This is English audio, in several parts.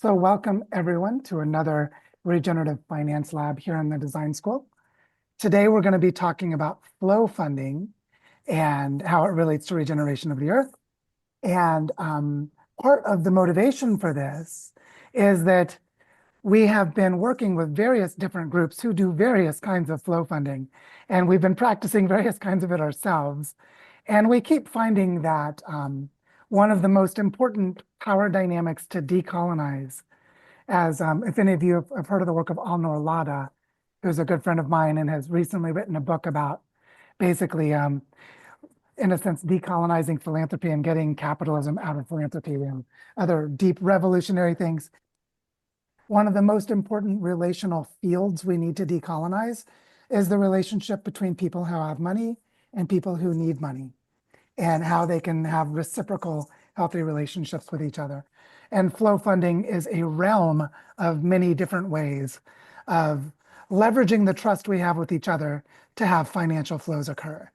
So welcome everyone to another regenerative finance lab here in the design school. Today we're going to be talking about flow funding and how it relates to regeneration of the earth. And part of the motivation for this is that we have been working with various different groups who do various kinds of flow funding, and we've been practicing various kinds of it ourselves. And we keep finding that one of the most important power dynamics to decolonize, as if any of you have heard of the work of Alnor Lada, who's a good friend of mine and has recently written a book about basically, in a sense, decolonizing philanthropy and getting capitalism out of philanthropy and other deep revolutionary things. One of the most important relational fields we need to decolonize is the relationship between people who have money and people who need money, and how they can have reciprocal, healthy relationships with each other. And flow funding is a realm of many different ways of leveraging the trust we have with each other to have financial flows occur.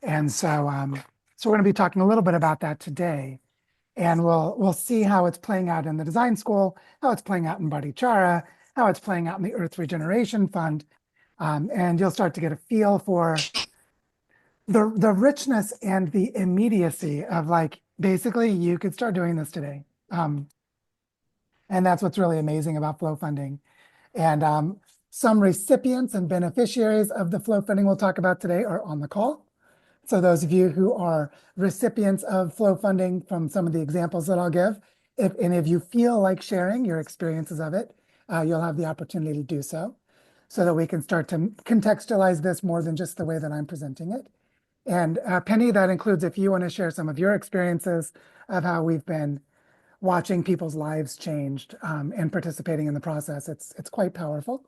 And so we're going to be talking a little bit about that today. And we'll see how it's playing out in the design school, how it's playing out in Bhattacharya, how it's playing out in the Earth Regeneration Fund. And you'll start to get a feel for the richness and the immediacy of, like, basically you could start doing this today. And that's what's really amazing about flow funding. And some recipients and beneficiaries of the flow funding we'll talk about today are on the call. So those of you who are recipients of flow funding, from some of the examples that I'll give, if any of you feel like sharing your experiences of it, you'll have the opportunity to do so that we can start to contextualize this more than just the way that I'm presenting it. And Penny, that includes if you want to share some of your experiences of how we've been watching people's lives changed and participating in the process. It's quite powerful.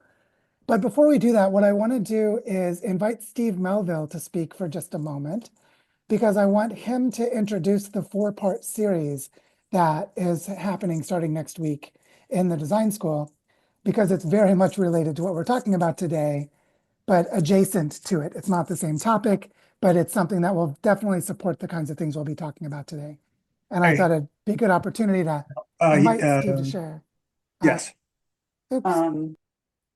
But before we do that, what I want to do is invite Steve Melville to speak for just a moment, because I want him to introduce the 4-part series that is happening starting next week in the design school, because it's very much related to what we're talking about today, but adjacent to it. It's not the same topic, but it's something that will definitely support the kinds of things we'll be talking about today. And I Hey, thought it'd be a good opportunity to invite Steve to share. yes. Oops. Oh,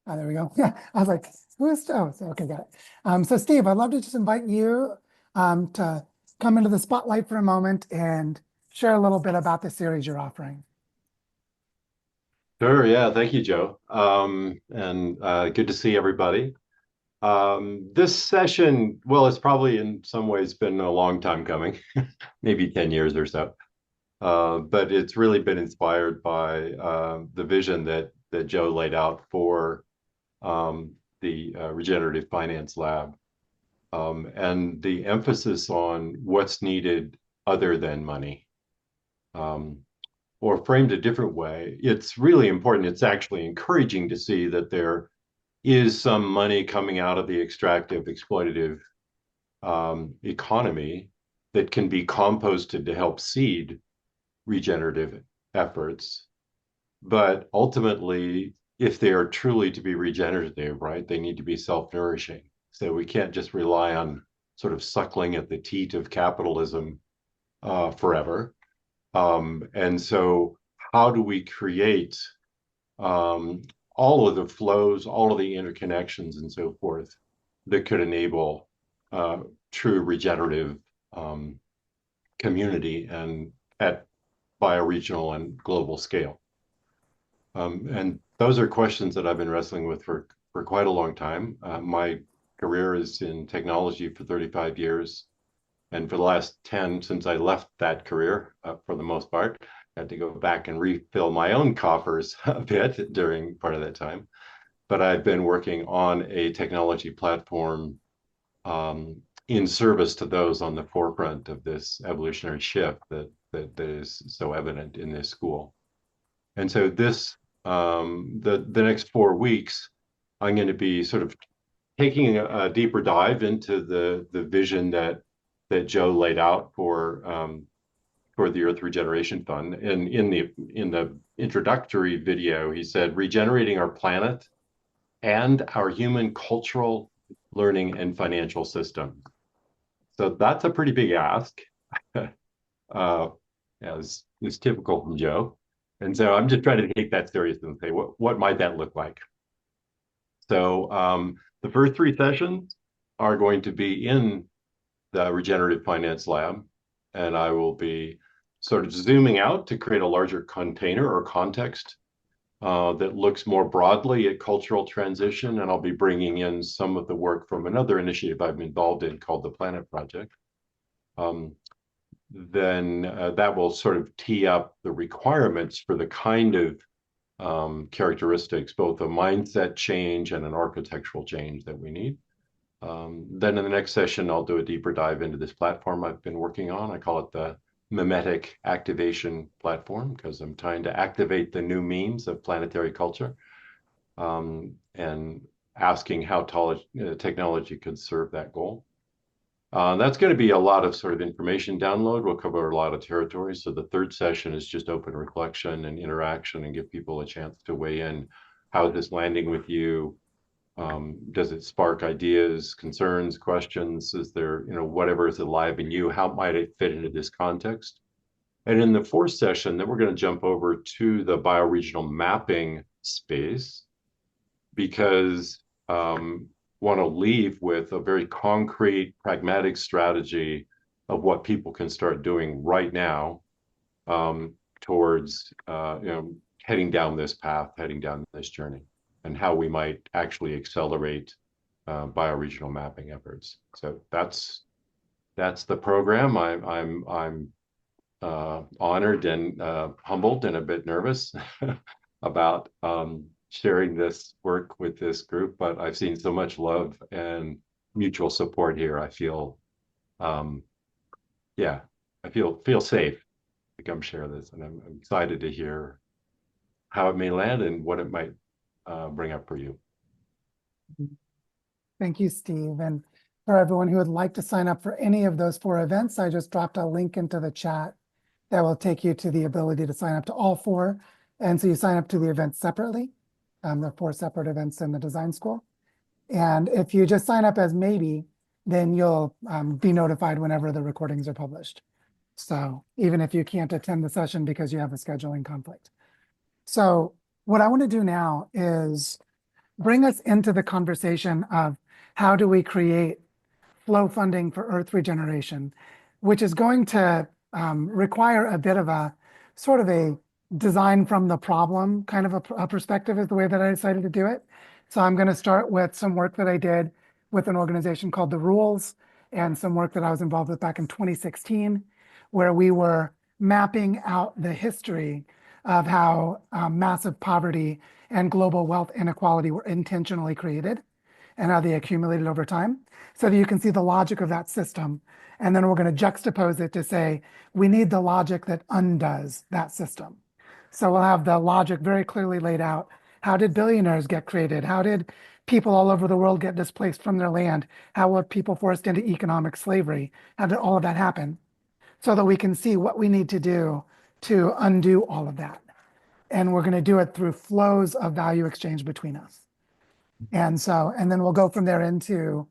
there we go. Yeah, I was like, who is, oh, so, okay, got it. So Steve, I'd love to just invite you to come into the spotlight for a moment and share a little bit about the series you're offering. Sure, yeah, thank you, Joe. And good to see everybody. This session, well, it's probably in some ways been a long time coming, maybe 10 years or so. But it's really been inspired by the vision that Joe laid out for the Regenerative Finance Lab, and the emphasis on what's needed other than money. Or framed a different way, it's really important. It's actually encouraging to see that there is some money coming out of the extractive, exploitative economy that can be composted to help seed regenerative efforts. But ultimately, if they are truly to be regenerative, right, they need to be self-nourishing. So we can't just rely on sort of suckling at the teat of capitalism forever. And so how do we create all of the flows, all of the interconnections and so forth that could enable true regenerative community and at bioregional and global scale? And those are questions that I've been wrestling with for quite a long time. My career is in technology for 35 years. And for the last 10, since I left that career, for the most part, I had to go back and refill my own coffers a bit during part of that time. But I've been working on a technology platform in service to those on the forefront of this evolutionary shift that is so evident in this school. And so this, the next 4 weeks, I'm going to be sort of taking a deeper dive into the vision that Joe laid out for the Earth Regeneration Fund. And in the introductory video, he said, regenerating our planet and our human cultural, learning, and financial system. So that's a pretty big ask, as is typical from Joe. And so I'm just trying to take that serious and say, what might that look like? So the first three sessions are going to be in the regenerative finance lab, and I will be sort of zooming out to create a larger container or context that looks more broadly at cultural transition. And I'll be bringing in some of the work from another initiative I'm involved in called the Planet Project. Um, then that will sort of tee up the requirements for the kind of characteristics, both a mindset change and an architectural change that we need. Then in the next session, I'll do a deeper dive into this platform I've been working on. I call it the mimetic activation platform because I'm trying to activate the new memes of planetary culture, and asking how technology could serve that goal. That's going to be a lot of sort of information download. We'll cover a lot of territory. So the third session is just open reflection and interaction and give people a chance to weigh in. How is this landing with you? Does it spark ideas, concerns, questions? Is there, whatever is alive in you, how might it fit into this context? And in the fourth session, then we're going to jump over to the bioregional mapping space because want to leave with a very concrete, pragmatic strategy of what people can start doing right now towards heading down this path, heading down this journey, and how we might actually accelerate bioregional mapping efforts. So that's the program. I'm honored and humbled and a bit nervous about sharing this work with this group, but I've seen so much love and mutual support here. I feel, yeah, I feel safe to come share this, and I'm excited to hear how it may land and what it might bring up for you. Thank you, Steve. And for everyone who would like to sign up for any of those 4 events, I just dropped a link into the chat that will take you to the ability to sign up to all 4. And so you sign up to the events separately. There are 4 separate events in the design school. And if you just sign up as maybe, then you'll be notified whenever the recordings are published. So even if you can't attend the session because you have a scheduling conflict. So what I want to do now is bring us into the conversation of how do we create flow funding for Earth regeneration, which is going to require a bit of a sort of a design from the problem kind of a perspective is the way that I decided to do it. So I'm going to start with some work that I did with an organization called The Rules and some work that I was involved with back in 2016, where we were mapping out the history of how massive poverty and global wealth inequality were intentionally created and how they accumulated over time, so that you can see the logic of that system. And then we're going to juxtapose it to say, we need the logic that undoes that system. So we'll have the logic very clearly laid out. How did billionaires get created? How did people all over the world get displaced from their land? How were people forced into economic slavery? How did all of that happen? So that we can see what we need to do to undo all of that. And we're going to do it through flows of value exchange between us. And then we'll go from there into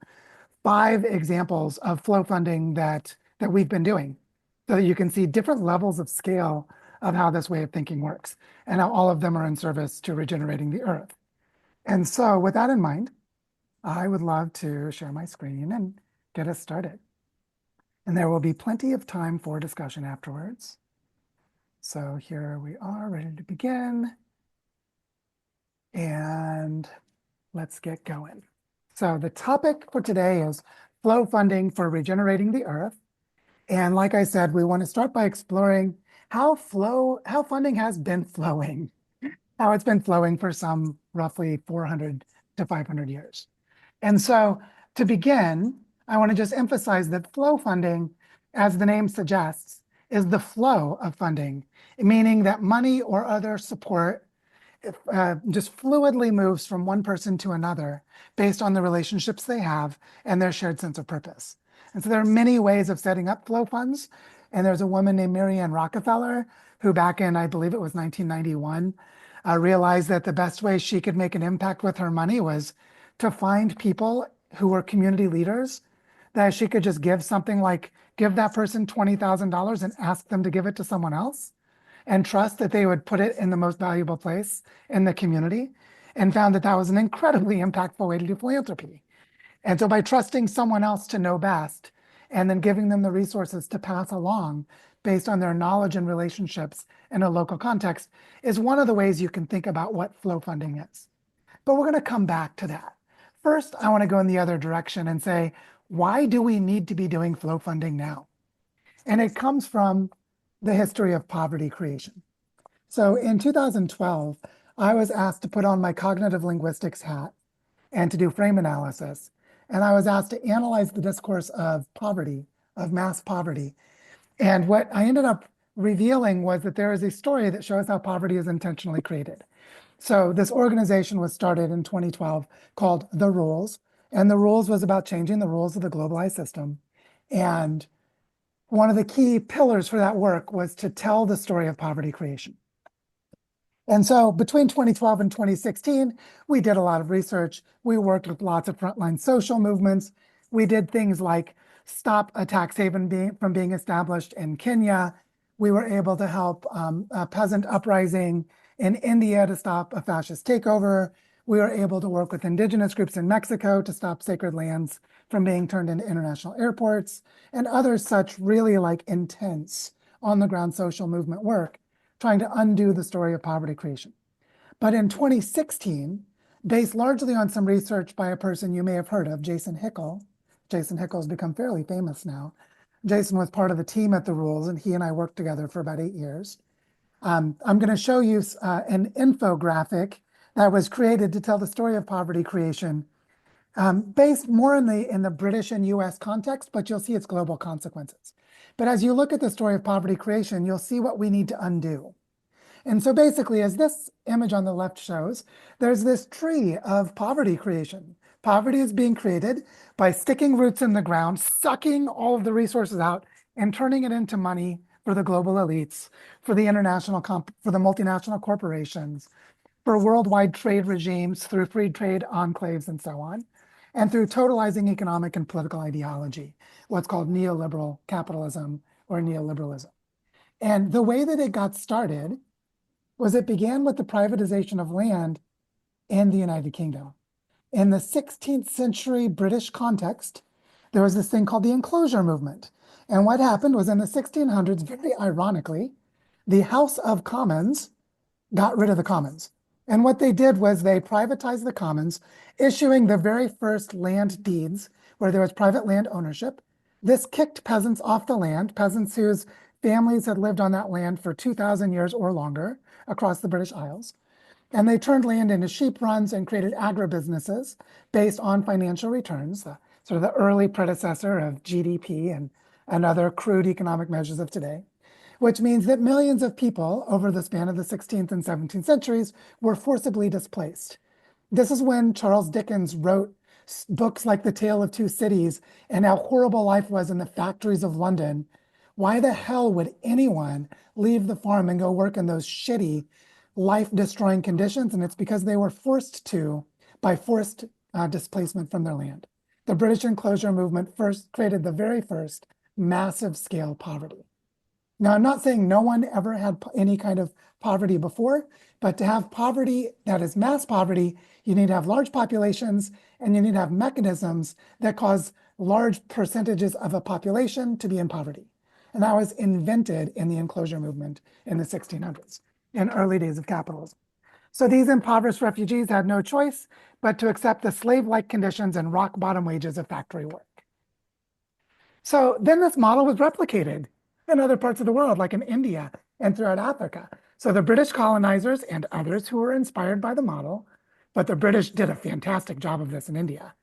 5 examples of flow funding that we've been doing, so that you can see different levels of scale of how this way of thinking works and how all of them are in service to regenerating the Earth. And so with that in mind, I would love to share my screen and get us started. And there will be plenty of time for discussion afterwards. So here we are, ready to begin. And let's get going. So the topic for today is flow funding for regenerating the Earth. And like I said, we want to start by exploring how funding has been flowing, how it's been flowing for some roughly 400 to 500 years. And so to begin, I want to just emphasize that flow funding, as the name suggests, is the flow of funding, meaning that money or other support just fluidly moves from one person to another based on the relationships they have and their shared sense of purpose. And so there are many ways of setting up flow funds. And there's a woman named Mary Ann Rockefeller who back in, I believe it was 1991, realized that the best way she could make an impact with her money was to find people who were community leaders that she could just give something like, give that person $20,000 and ask them to give it to someone else. and trust that they would put it in the most valuable place in the community, and found that that was an incredibly impactful way to do philanthropy. And so by trusting someone else to know best and then giving them the resources to pass along based on their knowledge and relationships in a local context is one of the ways you can think about what flow funding is. But we're going to come back to that. First, I want to go in the other direction and say, why do we need to be doing flow funding now? And it comes from the history of poverty creation. So in 2012, I was asked to put on my cognitive linguistics hat and to do frame analysis. And I was asked to analyze the discourse of poverty, of mass poverty. And what I ended up revealing was that there is a story that shows how poverty is intentionally created. So this organization was started in 2012 called The Rules. And The Rules was about changing the rules of the globalized system. And one of the key pillars for that work was to tell the story of poverty creation. And so between 2012 and 2016, we did a lot of research. We worked with lots of frontline social movements. We did things like stop a tax haven from being established in Kenya. We were able to help a peasant uprising in India to stop a fascist takeover. We were able to work with indigenous groups in Mexico to stop sacred lands from being turned into international airports, and other such really like intense on-the-ground social movement work, trying to undo the story of poverty creation. But in 2016, based largely on some research by a person you may have heard of, Jason Hickel. Jason Hickel has become fairly famous now. Jason was part of the team at The Rules, and he and I worked together for about 8 years. I'm going to show you an infographic that was created to tell the story of poverty creation, based more in the British and US context, but you'll see its global consequences. But as you look at the story of poverty creation, you'll see what we need to undo. And so basically, as this image on the left shows, there's this tree of poverty creation. Poverty is being created by sticking roots in the ground, sucking all of the resources out, and turning it into money for the global elites, for the for the multinational corporations, for worldwide trade regimes through free trade enclaves and so on, and through totalizing economic and political ideology, what's called neoliberal capitalism or neoliberalism. And the way that it got started was it began with the privatization of land in the United Kingdom. In the 16th century British context, there was this thing called the enclosure movement. And what happened was in the 1600s, very ironically, the House of Commons got rid of the commons. And what they did was they privatized the commons, issuing the very first land deeds where there was private land ownership. This kicked peasants off the land, peasants whose families had lived on that land for 2,000 years or longer across the British Isles. And they turned land into sheep runs and created agribusinesses based on financial returns, sort of the early predecessor of GDP and other crude economic measures of today, which means that millions of people over the span of the 16th and 17th centuries were forcibly displaced. This is when Charles Dickens wrote books like The Tale of Two Cities and how horrible life was in the factories of London. Why the hell would anyone leave the farm and go work in those shitty, life-destroying conditions? And it's because they were forced to by forced displacement from their land. The British enclosure movement first created the very first massive scale poverty. Now, I'm not saying no one ever had any kind of poverty before, but to have poverty that is mass poverty, you need to have large populations and you need to have mechanisms that cause large percentages of a population to be in poverty. And that was invented in the enclosure movement in the 1600s, in early days of capitalism. So these impoverished refugees had no choice but to accept the slave-like conditions and rock-bottom wages of factory work. So then this model was replicated in other parts of the world, like in India and throughout Africa. So the British colonizers and others who were inspired by the model, but the British did a fantastic job of this in India.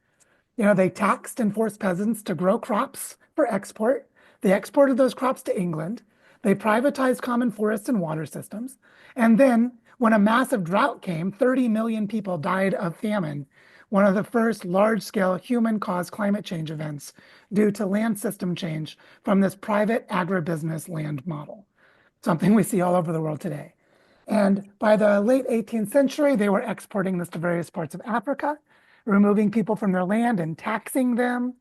You know, they taxed and forced peasants to grow crops for export. They exported those crops to England. They privatized common forests and water systems. And then when a massive drought came, 30 million people died of famine, one of the first large-scale human-caused climate change events due to land system change from this private agribusiness land model, something we see all over the world today. And by the late 18th century, they were exporting this to various parts of Africa, removing people from their land and taxing them.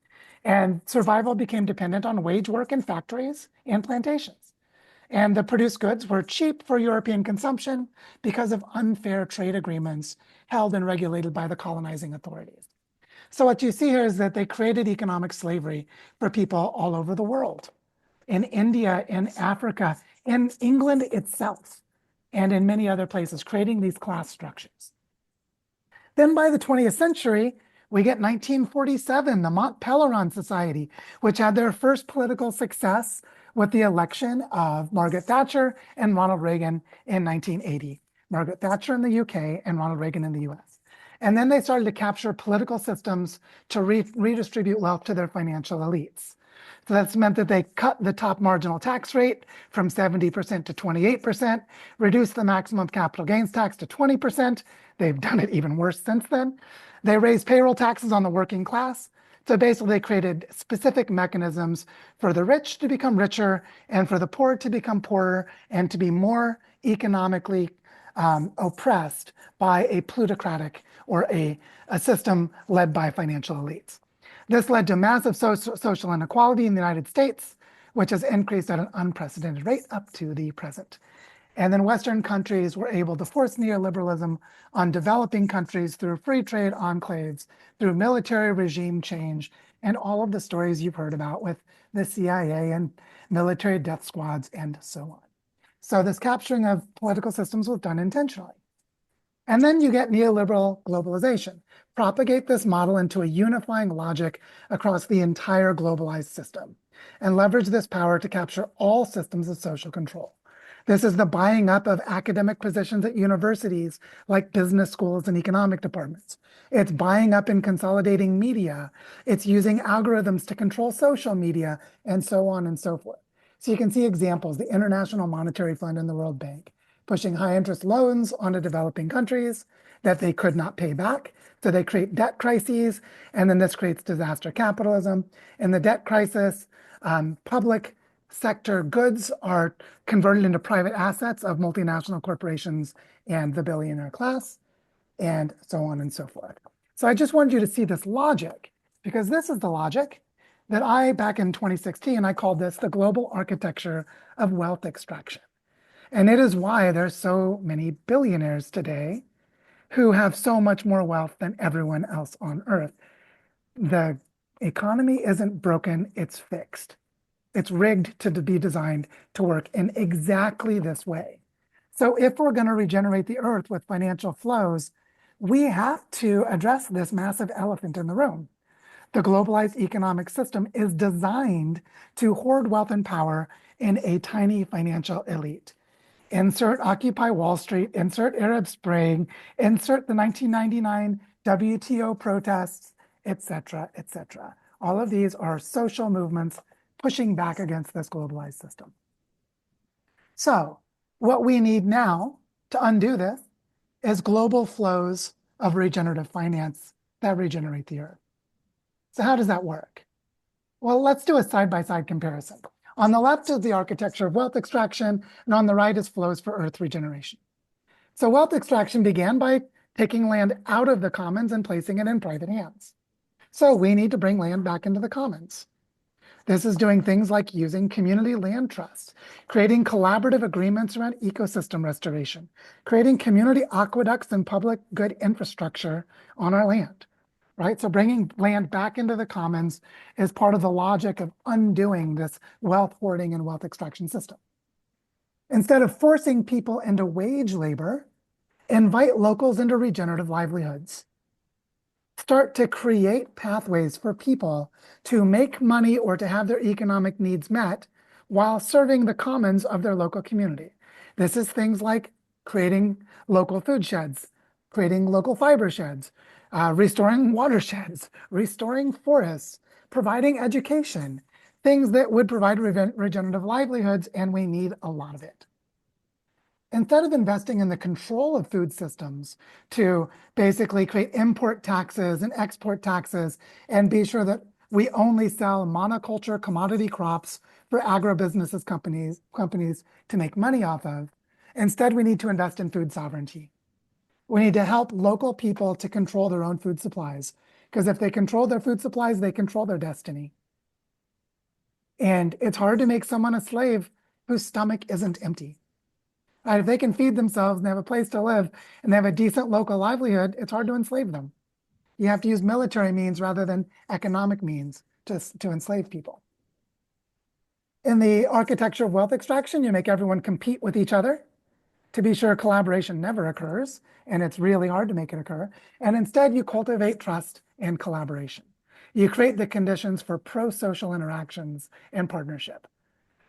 And survival became dependent on wage work in factories and plantations. And the produced goods were cheap for European consumption because of unfair trade agreements held and regulated by the colonizing authorities. So what you see here is that they created economic slavery for people all over the world, in India, in Africa, in England itself, and in many other places, creating these class structures. Then by the 20th century, we get 1947, the Mont Pelerin Society, which had their first political success with the election of Margaret Thatcher and Ronald Reagan in 1980. Margaret Thatcher in the UK and Ronald Reagan in the US. And then they started to capture political systems to redistribute wealth to their financial elites. So that's meant that they cut the top marginal tax rate from 70% to 28%, reduced the maximum capital gains tax to 20%. They've done it even worse since then. They raised payroll taxes on the working class. So basically, they created specific mechanisms for the rich to become richer and for the poor to become poorer and to be more economically oppressed by a plutocratic or a system led by financial elites. This led to massive social inequality in the United States, which has increased at an unprecedented rate up to the present. And then Western countries were able to force neoliberalism on developing countries through free trade enclaves, through military regime change, and all of the stories you've heard about with the CIA and military death squads and so on. So this capturing of political systems was done intentionally. And then you get neoliberal globalization. Propagate this model into a unifying logic across the entire globalized system, and leverage this power to capture all systems of social control. This is the buying up of academic positions at universities like business schools and economic departments. It's buying up and consolidating media. It's using algorithms to control social media, and so on and so forth. So you can see examples, the International Monetary Fund and the World Bank, pushing high interest loans onto developing countries that they could not pay back. So they create debt crises, and then this creates disaster capitalism. In the debt crisis, public sector goods are converted into private assets of multinational corporations and the billionaire class, and so on and so forth. So I just wanted you to see this logic, because this is the logic that back in 2016, I called this the global architecture of wealth extraction. And it is why there's so many billionaires today who have so much more wealth than everyone else on Earth. The economy isn't broken, it's fixed. It's rigged to be designed to work in exactly this way. So if we're going to regenerate the Earth with financial flows, we have to address this massive elephant in the room. The globalized economic system is designed to hoard wealth and power in a tiny financial elite. Insert Occupy Wall Street, insert Arab Spring, insert the 1999 WTO protests, etc., etc. All of these are social movements pushing back against this globalized system. So what we need now to undo this is global flows of regenerative finance that regenerate the Earth. So how does that work? Well, let's do a side-by-side comparison. On the left is the architecture of wealth extraction, and on the right is flows for Earth regeneration. So wealth extraction began by taking land out of the commons and placing it in private hands. So we need to bring land back into the commons. This is doing things like using community land trusts, creating collaborative agreements around ecosystem restoration, creating community aqueducts and public good infrastructure on our land, right? So bringing land back into the commons is part of the logic of undoing this wealth hoarding and wealth extraction system. Instead of forcing people into wage labor, invite locals into regenerative livelihoods. Start to create pathways for people to make money or to have their economic needs met while serving the commons of their local community. This is things like creating local food sheds, creating local fiber sheds, restoring watersheds, restoring forests, providing education, things that would provide regenerative livelihoods, and we need a lot of it. Instead of investing in the control of food systems to basically create import taxes and export taxes and be sure that we only sell monoculture commodity crops for agribusinesses companies to make money off of, instead we need to invest in food sovereignty. We need to help local people to control their own food supplies, because if they control their food supplies, they control their destiny. And it's hard to make someone a slave whose stomach isn't empty. Right? If they can feed themselves and they have a place to live and they have a decent local livelihood, it's hard to enslave them. You have to use military means rather than economic means to enslave people. In the architecture of wealth extraction, you make everyone compete with each other. To be sure, collaboration never occurs, and it's really hard to make it occur. And instead, you cultivate trust and collaboration. You create the conditions for pro-social interactions and partnership.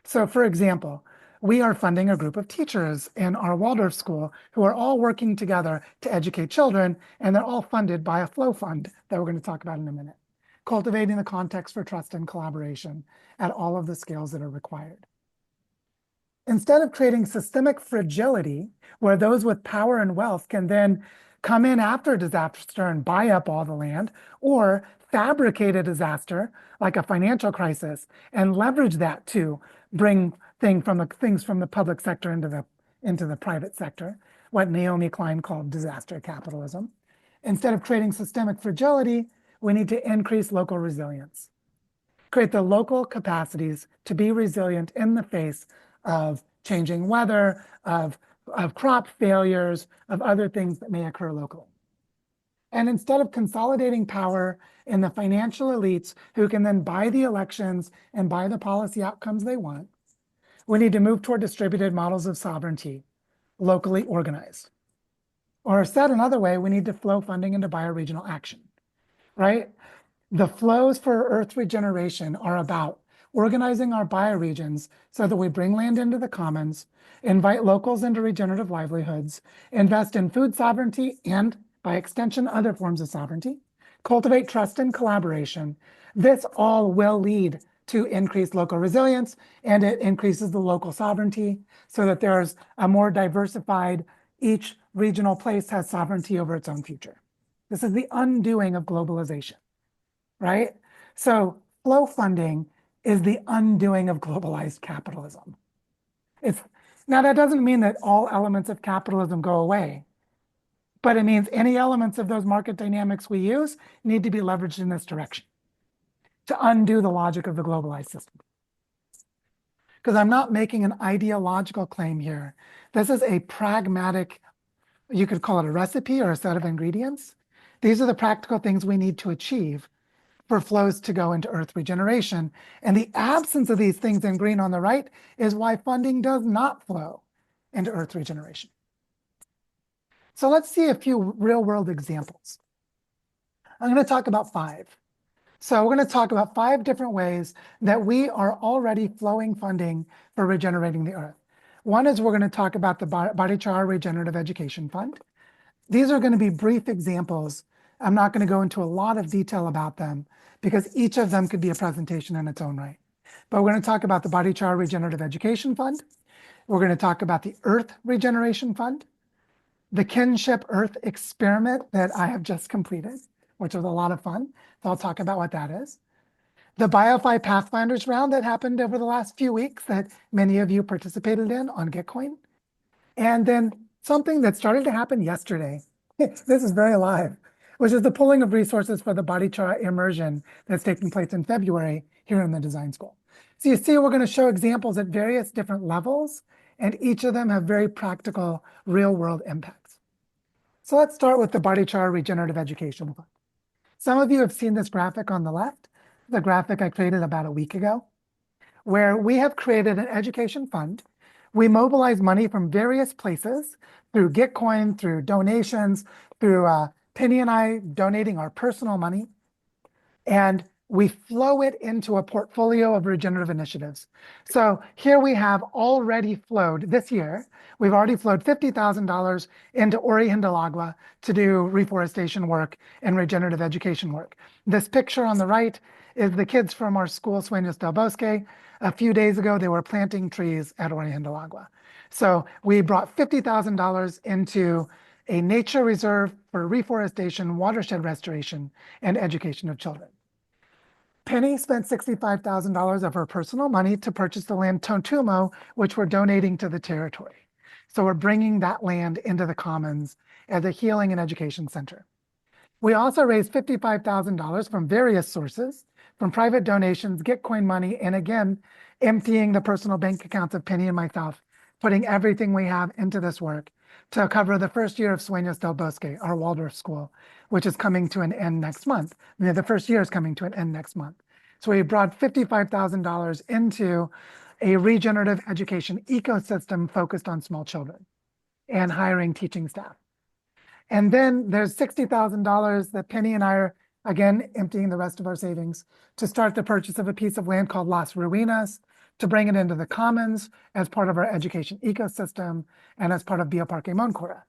So for example, we are funding a group of teachers in our Waldorf school who are all working together to educate children, and they're all funded by a flow fund that we're going to talk about in a minute, cultivating the context for trust and collaboration at all of the scales that are required. Instead of creating systemic fragility, where those with power and wealth can then come in after a disaster and buy up all the land, or fabricate a disaster like a financial crisis and leverage that to bring things from the public sector into the private sector, what Naomi Klein called disaster capitalism. Instead of creating systemic fragility, we need to increase local resilience, create the local capacities to be resilient in the face of changing weather, of crop failures, of other things that may occur locally. And instead of consolidating power in the financial elites who can then buy the elections and buy the policy outcomes they want, we need to move toward distributed models of sovereignty, locally organized. Or said another way, we need to flow funding into bioregional action, right? The flows for Earth regeneration are about organizing our bioregions so that we bring land into the commons, invite locals into regenerative livelihoods, invest in food sovereignty and, by extension, other forms of sovereignty, cultivate trust and collaboration. This all will lead to increased local resilience, and it increases the local sovereignty so that there's a more diversified, each regional place has sovereignty over its own future. This is the undoing of globalization, right? So flow funding is the undoing of globalized capitalism. Now, that doesn't mean that all elements of capitalism go away, but it means any elements of those market dynamics we use need to be leveraged in this direction to undo the logic of the globalized system. Because I'm not making an ideological claim here. This is a pragmatic, you could call it a recipe or a set of ingredients. These are the practical things we need to achieve for flows to go into Earth regeneration. And the absence of these things in green on the right is why funding does not flow into Earth regeneration. So let's see a few real world examples. I'm going to talk about 5. So we're going to talk about 5 different ways that we are already flowing funding for regenerating the Earth. One is we're going to talk about the Barichara Regenerative Education Fund. These are going to be brief examples. I'm not going to go into a lot of detail about them because each of them could be a presentation in its own right. But we're going to talk about the Barichara Regenerative Education Fund. We're going to talk about the Earth Regeneration Fund, the Kinship Earth experiment that I have just completed, which was a lot of fun. So I'll talk about what that is. The BioFi Pathfinders round that happened over the last few weeks that many of you participated in on Gitcoin. And then something that started to happen yesterday. This is very alive, which is the pulling of resources for the Barichara immersion that's taking place in February here in the design school. So you see, we're going to show examples at various different levels, and each of them have very practical real world impacts. So let's start with the Barichara Regenerative Education Fund. Some of you have seen this graphic on the left, the graphic I created about a week ago, where we have created an education fund. We mobilize money from various places through Gitcoin, through donations, through Penny and I donating our personal money, and we flow it into a portfolio of regenerative initiatives. So here we have already flowed this year. We've already flowed $50,000 into Ori Hindalagua to do reforestation work and regenerative education work. This picture on the right is the kids from our school, Sueños del Bosque. A few days ago, they were planting trees at Ori Hindalagua. So we brought $50,000 into a nature reserve for reforestation, watershed restoration, and education of children. Penny spent $65,000 of her personal money to purchase the land Tontumo, which we're donating to the territory. So we're bringing that land into the commons as a healing and education center. We also raised $55,000 from various sources from private donations, Gitcoin money, and again, emptying the personal bank accounts of Penny and myself, putting everything we have into this work to cover the first year of Sueños del Bosque, our Waldorf school, which is coming to an end next month. The first year is coming to an end next month. So we brought $55,000 into a regenerative education ecosystem focused on small children and hiring teaching staff. And then there's $60,000 that Penny and I are, again, emptying the rest of our savings to start the purchase of a piece of land called Las Ruinas, to bring it into the commons as part of our education ecosystem and as part of Bioparque Moncora.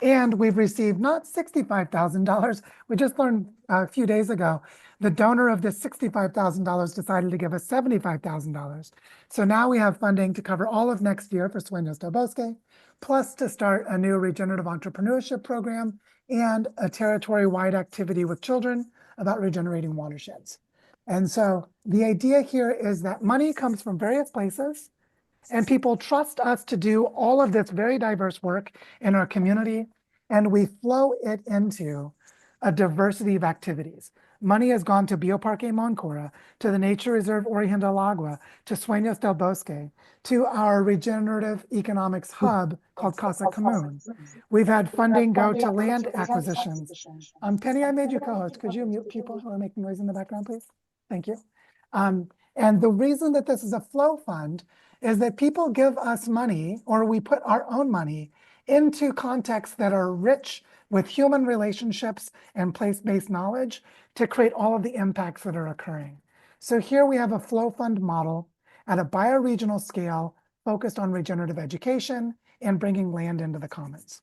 And we've received not $65,000. We just learned a few days ago, the donor of this $65,000 decided to give us $75,000. So now we have funding to cover all of next year for Sueños del Bosque, plus to start a new regenerative entrepreneurship program and a territory-wide activity with children about regenerating watersheds. And so the idea here is that money comes from various places, and people trust us to do all of this very diverse work in our community, and we flow it into a diversity of activities. Money has gone to Bioparque Moncora, to the Nature Reserve Origen del Agua, to Sueños del Bosque, to our regenerative economics hub called Casa Común. We've had funding go to land acquisitions. Penny, I made you co-host. Could you mute people who are making noise in the background, please? Thank you. And the reason that this is a flow fund is that people give us money, or we put our own money into contexts that are rich with human relationships and place-based knowledge to create all of the impacts that are occurring. So here we have a flow fund model at a bioregional scale focused on regenerative education and bringing land into the commons.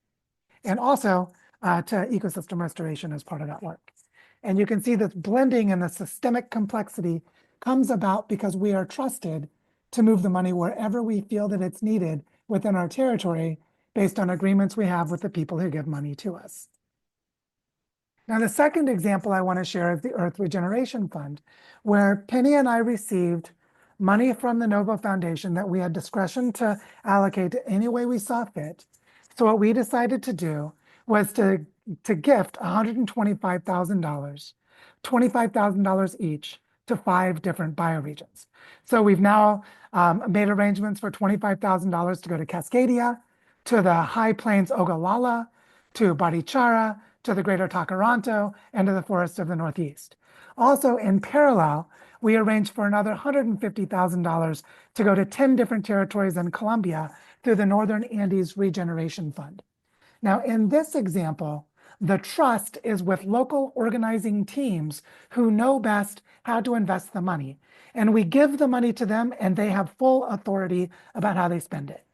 And also to ecosystem restoration as part of that work. And you can see this blending and the systemic complexity comes about because we are trusted to move the money wherever we feel that it's needed within our territory based on agreements we have with the people who give money to us. Now, the second example I want to share is the Earth Regeneration Fund, where Penny and I received money from the Novo Foundation that we had discretion to allocate any way we saw fit. So what we decided to do was to gift $125,000, $25,000 each to 5 different bioregions. So we've now made arrangements for $25,000 to go to Cascadia, to the High Plains Ogallala, to Barichara, to the Greater Takaranto, and to the forests of the Northeast. Also, in parallel, we arranged for another $150,000 to go to 10 different territories in Colombia through the Northern Andes Regeneration Fund. Now, in this example, the trust is with local organizing teams who know best how to invest the money. And we give the money to them, and they have full authority about how they spend it.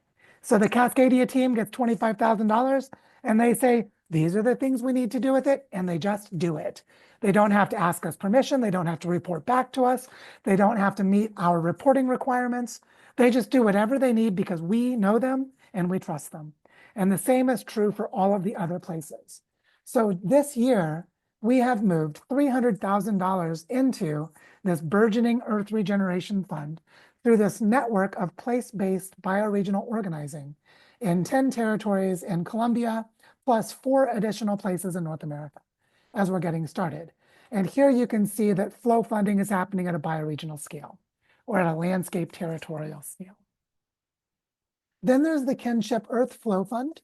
So the Cascadia team gets $25,000, and they say, these are the things we need to do with it, and they just do it. They don't have to ask us permission. They don't have to report back to us. They don't have to meet our reporting requirements. They just do whatever they need because we know them and we trust them. And the same is true for all of the other places. So this year, we have moved $300,000 into this burgeoning Earth Regeneration Fund through this network of place-based bioregional organizing in 10 territories in Colombia, plus 4 additional places in North America as we're getting started. And here you can see that flow funding is happening at a bioregional scale or at a landscape territorial scale. Then there's the Kinship Earth Flow Fund,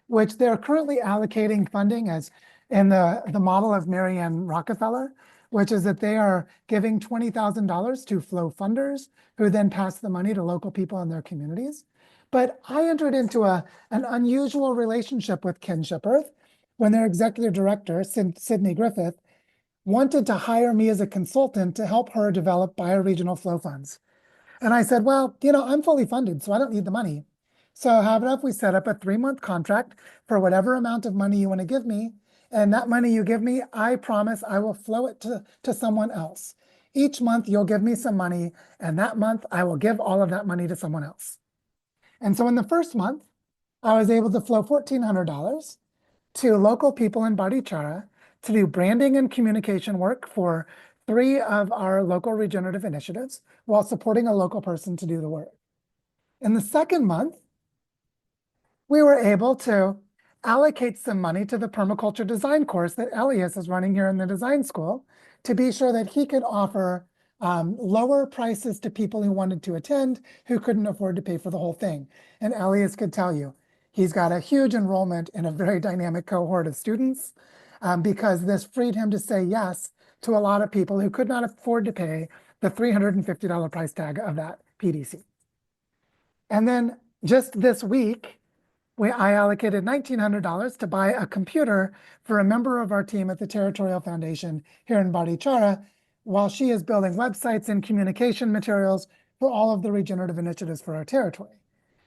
which they're currently allocating funding as in the model of Marianne Rockefeller, which is that they are giving $20,000 to flow funders who then pass the money to local people in their communities. But I entered into an unusual relationship with Kinship Earth when their executive director, Sydney Griffith, wanted to hire me as a consultant to help her develop bioregional flow funds. And I said, well, I'm fully funded, so I don't need the money. So how about if we set up a 3-month contract for whatever amount of money you want to give me, and that money you give me, I promise I will flow it to someone else. Each month you'll give me some money, and that month I will give all of that money to someone else. And so in the first month, I was able to flow $1,400 to local people in Barichara to do branding and communication work for 3 of our local regenerative initiatives while supporting a local person to do the work. In the second month, we were able to allocate some money to the permaculture design course that Elias is running here in the design school to be sure that he could offer lower prices to people who wanted to attend, who couldn't afford to pay for the whole thing. And Elias could tell you, he's got a huge enrollment in a very dynamic cohort of students because this freed him to say yes to a lot of people who could not afford to pay the $350 price tag of that PDC. And then just this week, I allocated $1,900 to buy a computer for a member of our team at the Territorial Foundation here in Barichara, while she is building websites and communication materials for all of the regenerative initiatives for our territory.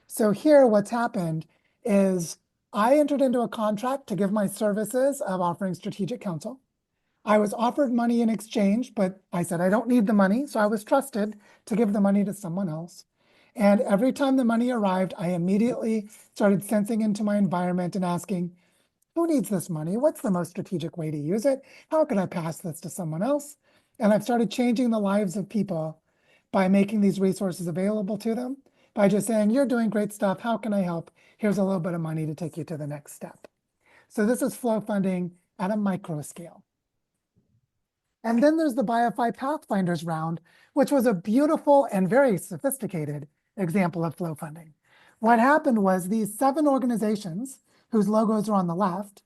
So here, what's happened is I entered into a contract to give my services of offering strategic counsel. I was offered money in exchange, but I said I don't need the money, so I was trusted to give the money to someone else. And every time the money arrived, I immediately started sensing into my environment and asking, who needs this money? What's the most strategic way to use it? How can I pass this to someone else? And I've started changing the lives of people by making these resources available to them, by just saying, you're doing great stuff. How can I help? Here's a little bit of money to take you to the next step. So this is flow funding at a micro scale. And then there's the BioFi Pathfinders round, which was a beautiful and very sophisticated example of flow funding. What happened was these 7 organizations, whose logos are on the left,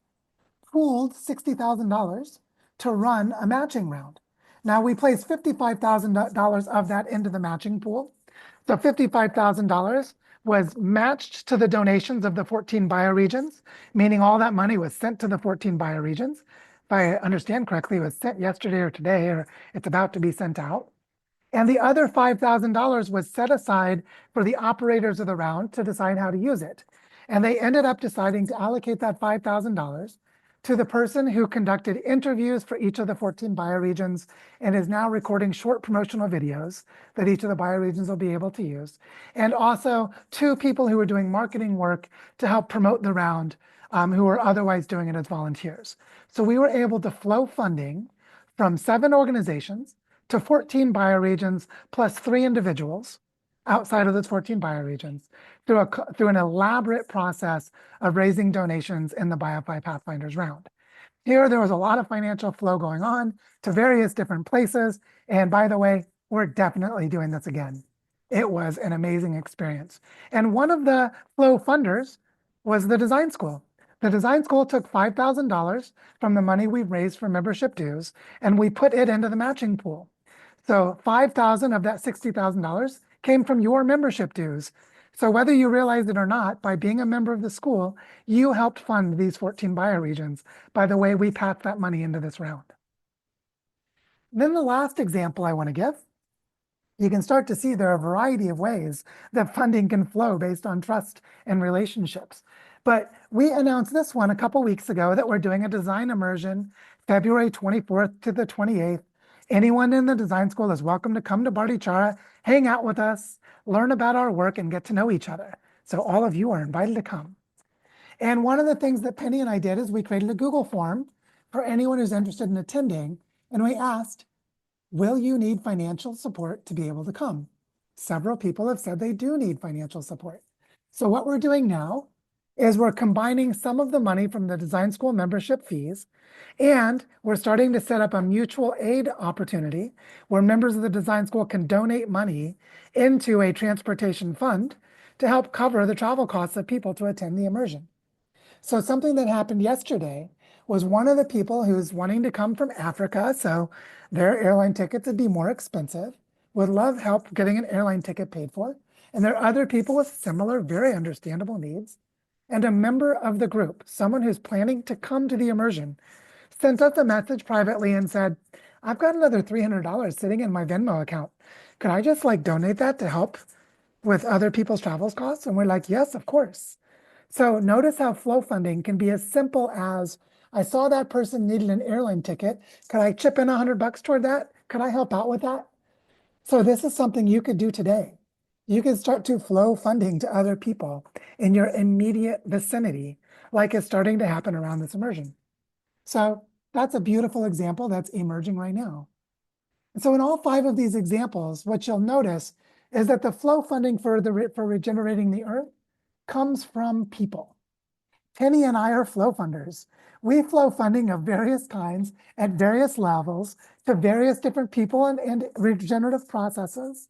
pooled $60,000 to run a matching round. Now we placed $55,000 of that into the matching pool. So $55,000 was matched to the donations of the 14 bioregions, meaning all that money was sent to the 14 bioregions. If I understand correctly, it was sent yesterday or today, or it's about to be sent out. And the other $5,000 was set aside for the operators of the round to decide how to use it. And they ended up deciding to allocate that $5,000 to the person who conducted interviews for each of the 14 bioregions and is now recording short promotional videos that each of the bioregions will be able to use. And also 2 people who are doing marketing work to help promote the round, who are otherwise doing it as volunteers. So we were able to flow funding from 7 organizations to 14 bioregions plus 3 individuals outside of those 14 bioregions through an elaborate process of raising donations in the BioFi Pathfinders round. Here, there was a lot of financial flow going on to various different places. And by the way, we're definitely doing this again. It was an amazing experience. And one of the flow funders was the design school. The design school took $5,000 from the money we raised for membership dues, and we put it into the matching pool. So $5,000 of that $60,000 came from your membership dues. So whether you realize it or not, by being a member of the school, you helped fund these 14 bioregions by the way we packed that money into this round. Then the last example I want to give, you can start to see there are a variety of ways that funding can flow based on trust and relationships. But we announced this one a couple weeks ago that we're doing a design immersion February 24th to the 28th. Anyone in the design school is welcome to come to Barichara, hang out with us, learn about our work, and get to know each other. So all of you are invited to come. And one of the things that Penny and I did is we created a Google form for anyone who's interested in attending. And we asked, will you need financial support to be able to come? Several people have said they do need financial support. So what we're doing now is we're combining some of the money from the design school membership fees, and we're starting to set up a mutual aid opportunity where members of the design school can donate money into a transportation fund to help cover the travel costs of people to attend the immersion. So something that happened yesterday was one of the people who's wanting to come from Africa, so their airline tickets would be more expensive, would love help getting an airline ticket paid for. And there are other people with similar, very understandable needs. And a member of the group, someone who's planning to come to the immersion, sent us a message privately and said, I've got another $300 sitting in my Venmo account. Could I just donate that to help with other people's travel costs? And we're like, yes, of course. So notice how flow funding can be as simple as, I saw that person needed an airline ticket. Could I chip in $100 toward that? Could I help out with that? So this is something you could do today. You can start to flow funding to other people in your immediate vicinity, like it's starting to happen around this immersion. So that's a beautiful example that's emerging right now. And so in all 5 of these examples, what you'll notice is that the flow funding for regenerating the earth comes from people. Penny and I are flow funders. We flow funding of various kinds at various levels to various different people and regenerative processes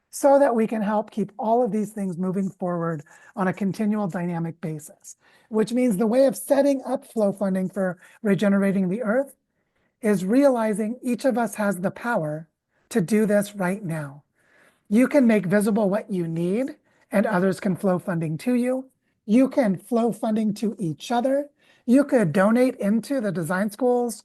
so that we can help keep all of these things moving forward on a continual dynamic basis, which means the way of setting up flow funding for regenerating the earth is realizing each of us has the power to do this right now. You can make visible what you need, and others can flow funding to you. You can flow funding to each other. You could donate into the design school's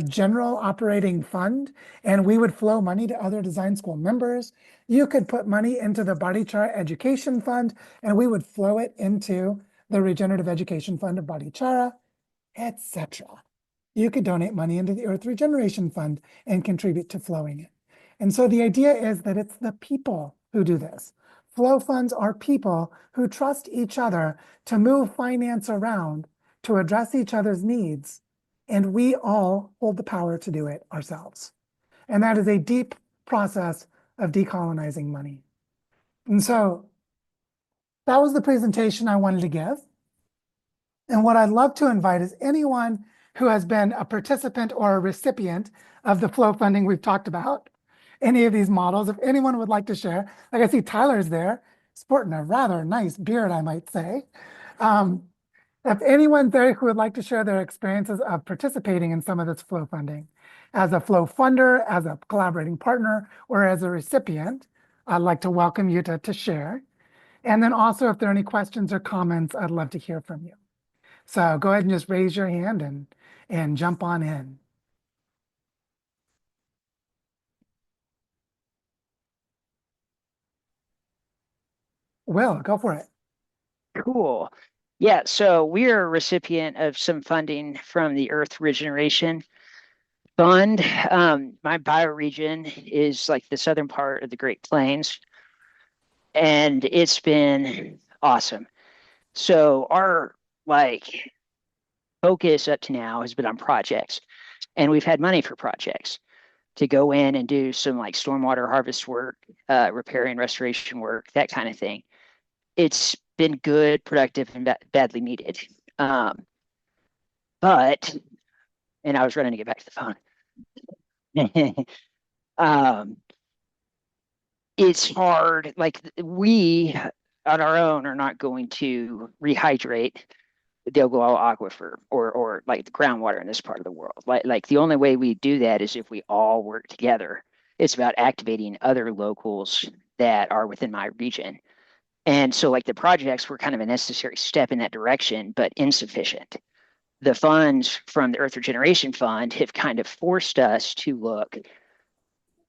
general operating fund, and we would flow money to other design school members. You could put money into the Bodichara Education Fund, and we would flow it into the Regenerative Education Fund of Bodichara, etc. You could donate money into the Earth Regeneration Fund and contribute to flowing it. And so the idea is that it's the people who do this. Flow funds are people who trust each other to move finance around to address each other's needs. And we all hold the power to do it ourselves. And that is a deep process of decolonizing money. And so that was the presentation I wanted to give. And what I'd love to invite is anyone who has been a participant or a recipient of the flow funding we've talked about, any of these models, if anyone would like to share. Like I see Tyler's there, sporting a rather nice beard, I might say. If anyone's there who would like to share their experiences of participating in some of this flow funding, as a flow funder, as a collaborating partner, or as a recipient, I'd like to welcome you to share. And then also, if there are any questions or comments, I'd love to hear from you. So go ahead and just raise your hand and jump on in. Will, go for it. Cool. Yeah, so we're a recipient of some funding from the Earth Regeneration Fund. My bioregion is like the southern part of the Great Plains, and it's been awesome. So our like focus up to now has been on projects, and we've had money for projects to go in and do some like stormwater harvest work, repair and restoration work, that kind of thing. It's been good, productive, and badly needed. But, and I was running to get back to the phone. um, it's hard. Like we on our own are not going to rehydrate the Ogallala Aquifer or like the groundwater in this part of the world. Like the only way we do that is if we all work together. It's about activating other locals that are within my region. And so like the projects were kind of a necessary step in that direction, but insufficient. The funds from the Earth Regeneration Fund have kind of forced us to look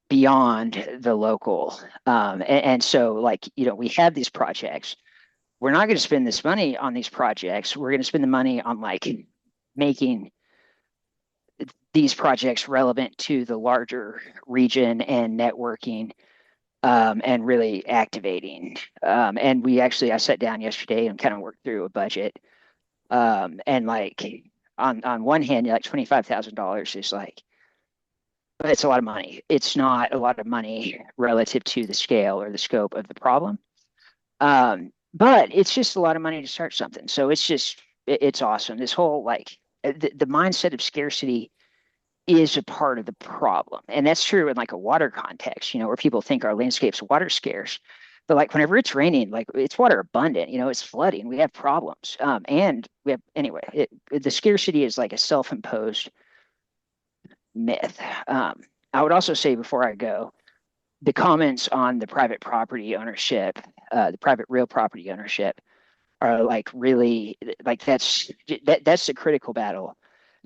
beyond the local. And so like, you know, we have these projects. We're not going to spend this money on these projects. We're going to spend the money on like making these projects relevant to the larger region and networking and really activating. And we actually, I sat down yesterday and kind of worked through a budget. And like on one hand, like $25,000 is like, but it's a lot of money. It's not a lot of money relative to the scale or the scope of the problem. But it's just a lot of money to start something. So it's awesome. This whole like the mindset of scarcity is a part of the problem. And that's true in like a water context, you know, where people think our landscape's water scarce. But like whenever it's raining, like it's water abundant, you know, it's flooding. We have problems. And we have, anyway, the scarcity is like a self-imposed myth. I would also say before I go, the comments on the private property ownership, the private real property ownership are like really like that's the critical battle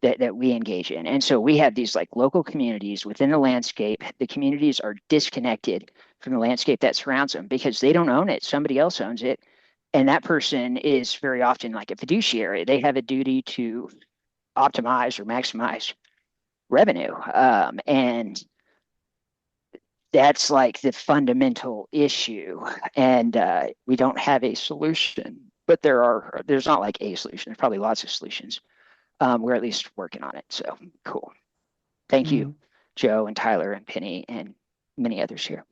that we engage in. And so we have these like local communities within the landscape. The communities are disconnected from the landscape that surrounds them because they don't own it. Somebody else owns it. And that person is very often like a fiduciary. They have a duty to optimize or maximize revenue. And that's like the fundamental issue. And we don't have a solution, but there's not like a solution. There's probably lots of solutions. We're at least working on it. So cool. Thank you, Joe and Tyler and Penny and many others here.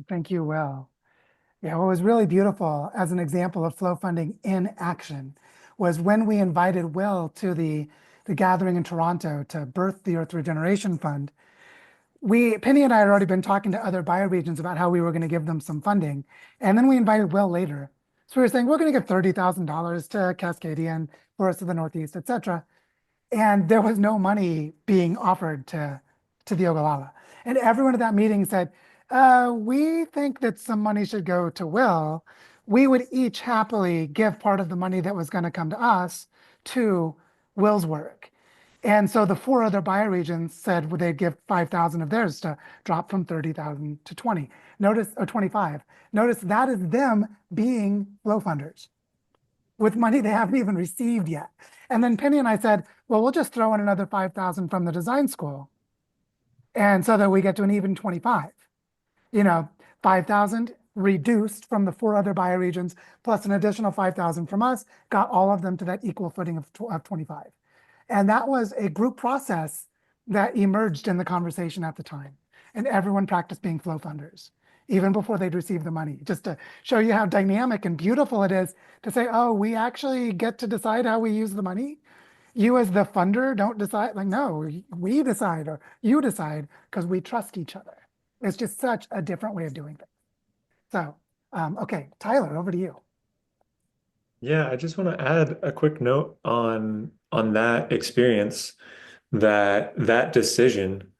Thank you, Will. Yeah, what was really beautiful as an example of flow funding in action was when we invited Will to the gathering in Toronto to birth the Earth Regeneration Fund. Penny and I had already been talking to other bioregions about how we were going to give them some funding. And then we invited Will later. So we were saying, we're going to give $30,000 to Cascadian, Forests of the Northeast, et cetera. And there was no money being offered to the Ogallala. And everyone at that meeting said, we think that some money should go to Will. We would each happily give part of the money that was going to come to us to Will's work. And so the four other bioregions said they'd give 5,000 of theirs to drop from 30,000 to 20. Notice, or 25. Notice that is them being flow funders with money they haven't even received yet. And then Penny and I said, well, we'll just throw in another 5,000 from the design school. And so that we get to an even 25. 5,000 reduced from the four other bioregions plus an additional 5,000 from us, got all of them to that equal footing of 25. And that was a group process that emerged in the conversation at the time. And everyone practiced being flow funders, even before they'd received the money, just to show you how dynamic and beautiful it is to say, oh, we actually get to decide how we use the money. You as the funder don't decide, like, no, we decide or you decide because we trust each other. It's just such a different way of doing things. So, okay, Tyler, over to you. Yeah, I just want to add a quick note on that experience, that decision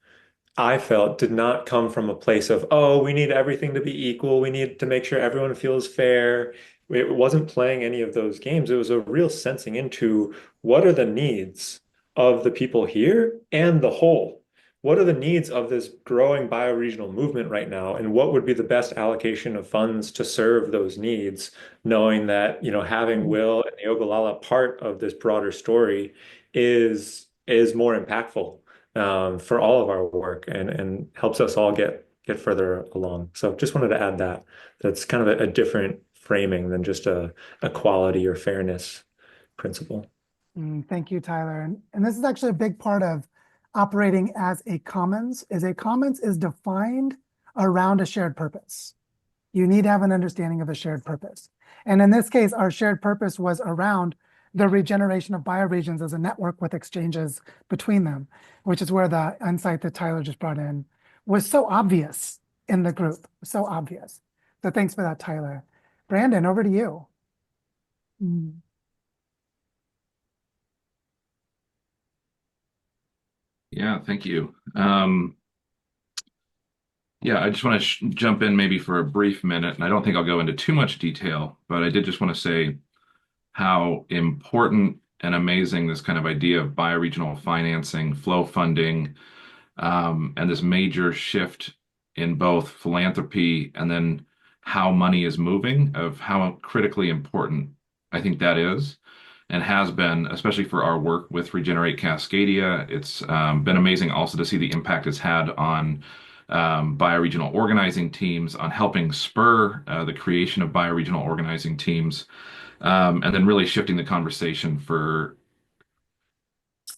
I felt did not come from a place of, oh, we need everything to be equal. We need to make sure everyone feels fair. It wasn't playing any of those games. It was a real sensing into what are the needs of the people here and the whole. What are the needs of this growing bioregional movement right now, and what would be the best allocation of funds to serve those needs, knowing that, having Will and the Ogallala part of this broader story is more impactful for all of our work and helps us all get further along. So just wanted to add that that's kind of a different framing than just a equality or fairness principle. Thank you, Tyler. And this is actually a big part of operating as a commons. A commons is defined around a shared purpose. You need to have an understanding of a shared purpose. And in this case, our shared purpose was around the regeneration of bioregions as a network with exchanges between them, which is where the insight that Tyler just brought in was so obvious in the group, so obvious. So thanks for that, Tyler. Brandon, over to you. Yeah, thank you. Yeah, I just want to jump in maybe for a brief minute, and I don't think I'll go into too much detail, but I did just want to say how important and amazing this kind of idea of bioregional financing, flow funding, and this major shift in both philanthropy and then how money is moving, of how critically important I think that is and has been, especially for our work with Regenerate Cascadia. It's been amazing also to see the impact it's had on bioregional organizing teams, on helping spur the creation of bioregional organizing teams, and then really shifting the conversation for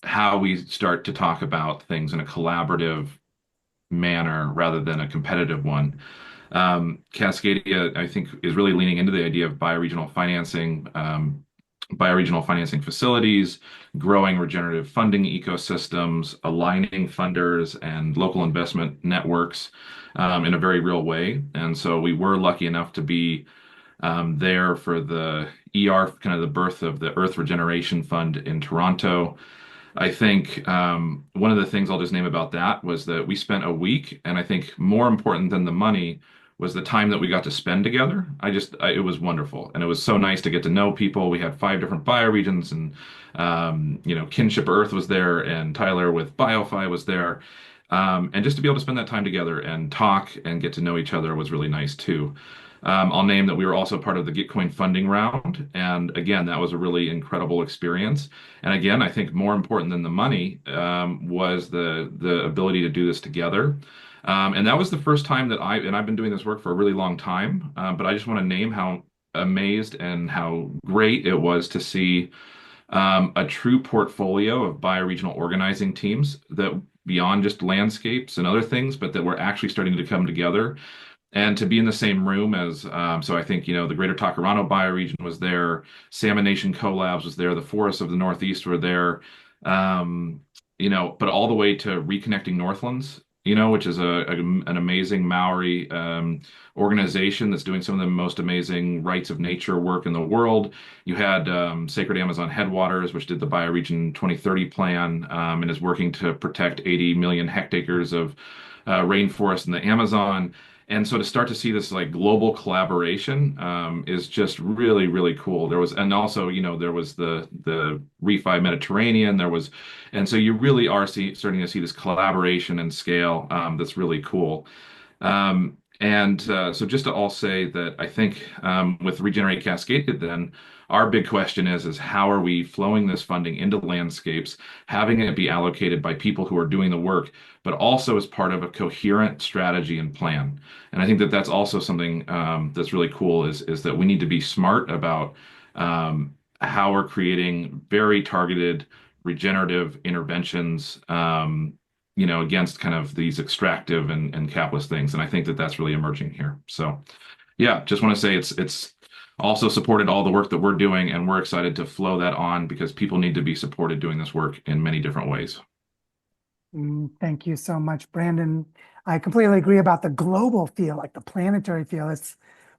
how we start to talk about things in a collaborative manner rather than a competitive one. Cascadia, I think, is really leaning into the idea of bioregional financing facilities, growing regenerative funding ecosystems, aligning funders and local investment networks in a very real way. And so we were lucky enough to be there for the kind of the birth of the Earth Regeneration Fund in Toronto. I think one of the things I'll just name about that was that we spent a week, and I think more important than the money was the time that we got to spend together. It was wonderful, and it was so nice to get to know people. We had 5 different bioregions, and Kinship Earth was there, and Tyler with BioFi was there, and just to be able to spend that time together and talk and get to know each other was really nice too. I'll name that we were also part of the Gitcoin funding round. And again, that was a really incredible experience. And again, I think more important than the money was the ability to do this together. And that was the first time that I've been doing this work for a really long time, but I just want to name how amazed and how great it was to see a true portfolio of bioregional organizing teams that beyond just landscapes and other things, but that were actually starting to come together and to be in the same room as so I think the Greater Tacurano bioregion was there, Salmon Nation Collabs was there, the forests of the Northeast were there, um, but all the way to Reconnecting Northlands, which is an amazing Maori organization that's doing some of the most amazing rights of nature work in the world. You had Sacred Amazon Headwaters, which did the Bioregion 2030 plan and is working to protect 80 million hectares of rainforest in the Amazon. And so to start to see this like global collaboration is just really, really cool. And also, there was the Refi Mediterranean. And so you really are starting to see this collaboration and scale that's really cool. So just to all say that I think with Regenerate Cascaded, then our big question is how are we flowing this funding into landscapes, having it be allocated by people who are doing the work, but also as part of a coherent strategy and plan. And I think that that's also something that's really cool is that we need to be smart about how we're creating very targeted regenerative interventions against kind of these extractive and capitalist things. And I think that that's really emerging here. So, yeah, just want to say it's also supported all the work that we're doing, and we're excited to flow that on because people need to be supported doing this work in many different ways. Thank you so much, Brandon. I completely agree about the global feel, like the planetary feel.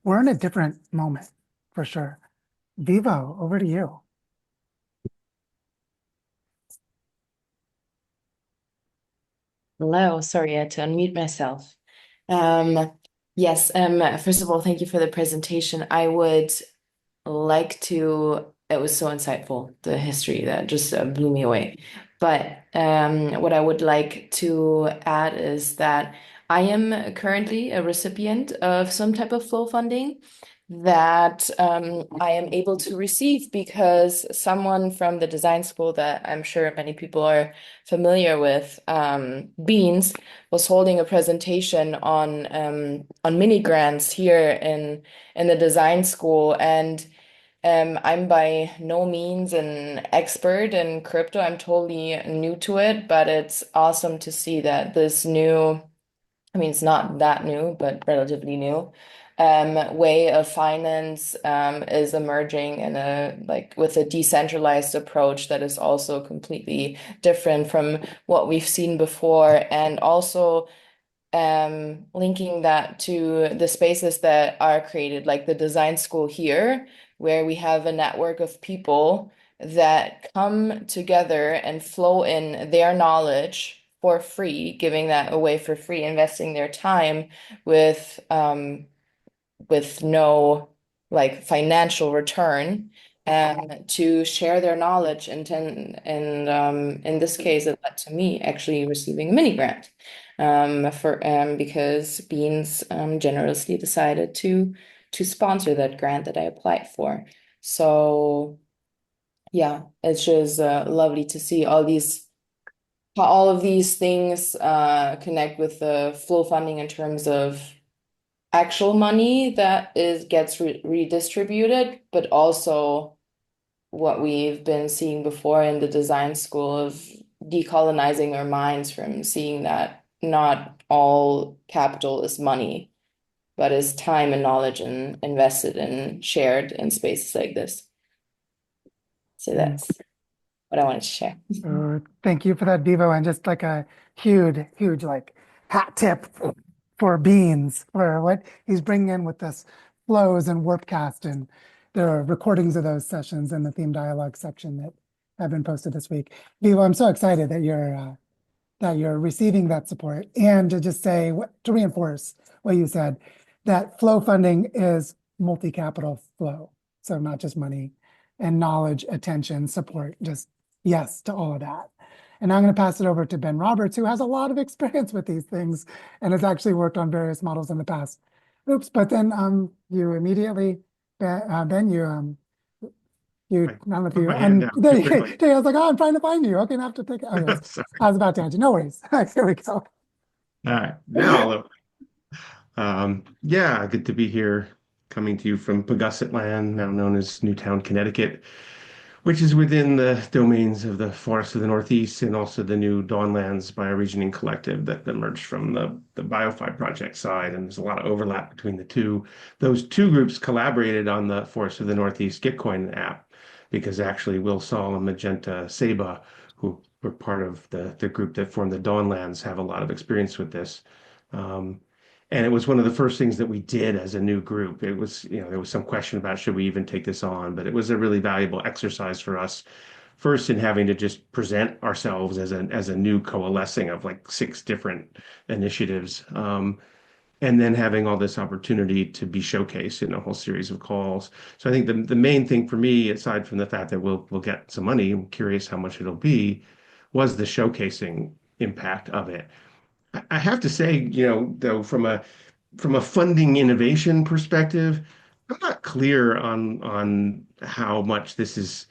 We're in a different moment for sure. Vivo, over to you. Hello, sorry, I had to unmute myself. Yes, first of all, thank you for the presentation. I would like to, it was so insightful, the history that just blew me away. But what I would like to add is that I am currently a recipient of some type of flow funding that I am able to receive because someone from the design school that I'm sure many people are familiar with, Beans, was holding a presentation on mini grants here in the design school. And I'm by no means an expert in crypto. I'm totally new to it, but it's awesome to see that this new, I mean, it's not that new, but relatively new, way of finance is emerging in with a decentralized approach that is also completely different from what we've seen before. And also linking that to the spaces that are created, like the design school here, where we have a network of people that come together and flow in their knowledge for free, giving that away for free, investing their time with no like financial return to share their knowledge and in this case it led to me actually receiving a mini grant because Beans generously decided to sponsor that grant that I applied for. So yeah, it's just lovely to see how all of these things connect with the flow funding in terms of actual money that gets redistributed, but also what we've been seeing before in the design school of decolonizing our minds from seeing that not all capital is money, but is time and knowledge and invested and shared in spaces like this. So that's what I wanted to share. Thank you for that, Vivo, and just like a huge like hat tip for Beans for what he's bringing in with this flows and Warpcast, and there are recordings of those sessions in the theme dialogue section that have been posted this week. Vivo, I'm so excited that you're receiving that support, and to just say to reinforce what you said, that flow funding is multi-capital flow, so not just money and knowledge, attention, support, just yes to all of that. And I'm going to pass it over to Ben Roberts, who has a lot of experience with these things and has actually worked on various models in the past. Oops, but then you immediately, Ben, you I don't know if you, I was like, oh, I'm trying to find you. Okay, I have to take it. Okay, I was about to answer. No worries. Here we go. All right. Now, yeah, good to be here, coming to you from Pawgasset Land, now known as Newtown, Connecticut, which is within the domains of the Forest of the Northeast and also the new Dawnlands bioregioning collective that emerged from the BioFi project side. And there's a lot of overlap between the two. Those two groups collaborated on the Forest of the Northeast Gitcoin app because actually Will Saul and Magenta Seba, who were part of the group that formed the Dawnlands, have a lot of experience with this. Um, and it was one of the first things that we did as a new group. It was, there was some question about should we even take this on, but it was a really valuable exercise for us. First, in having to just present ourselves as a new coalescing of like 6 different initiatives, and then having all this opportunity to be showcased in a whole series of calls. So I think the main thing for me, aside from the fact that we'll get some money, I'm curious how much it'll be, was the showcasing impact of it. I have to say, though, from a funding innovation perspective, I'm not clear on how much this is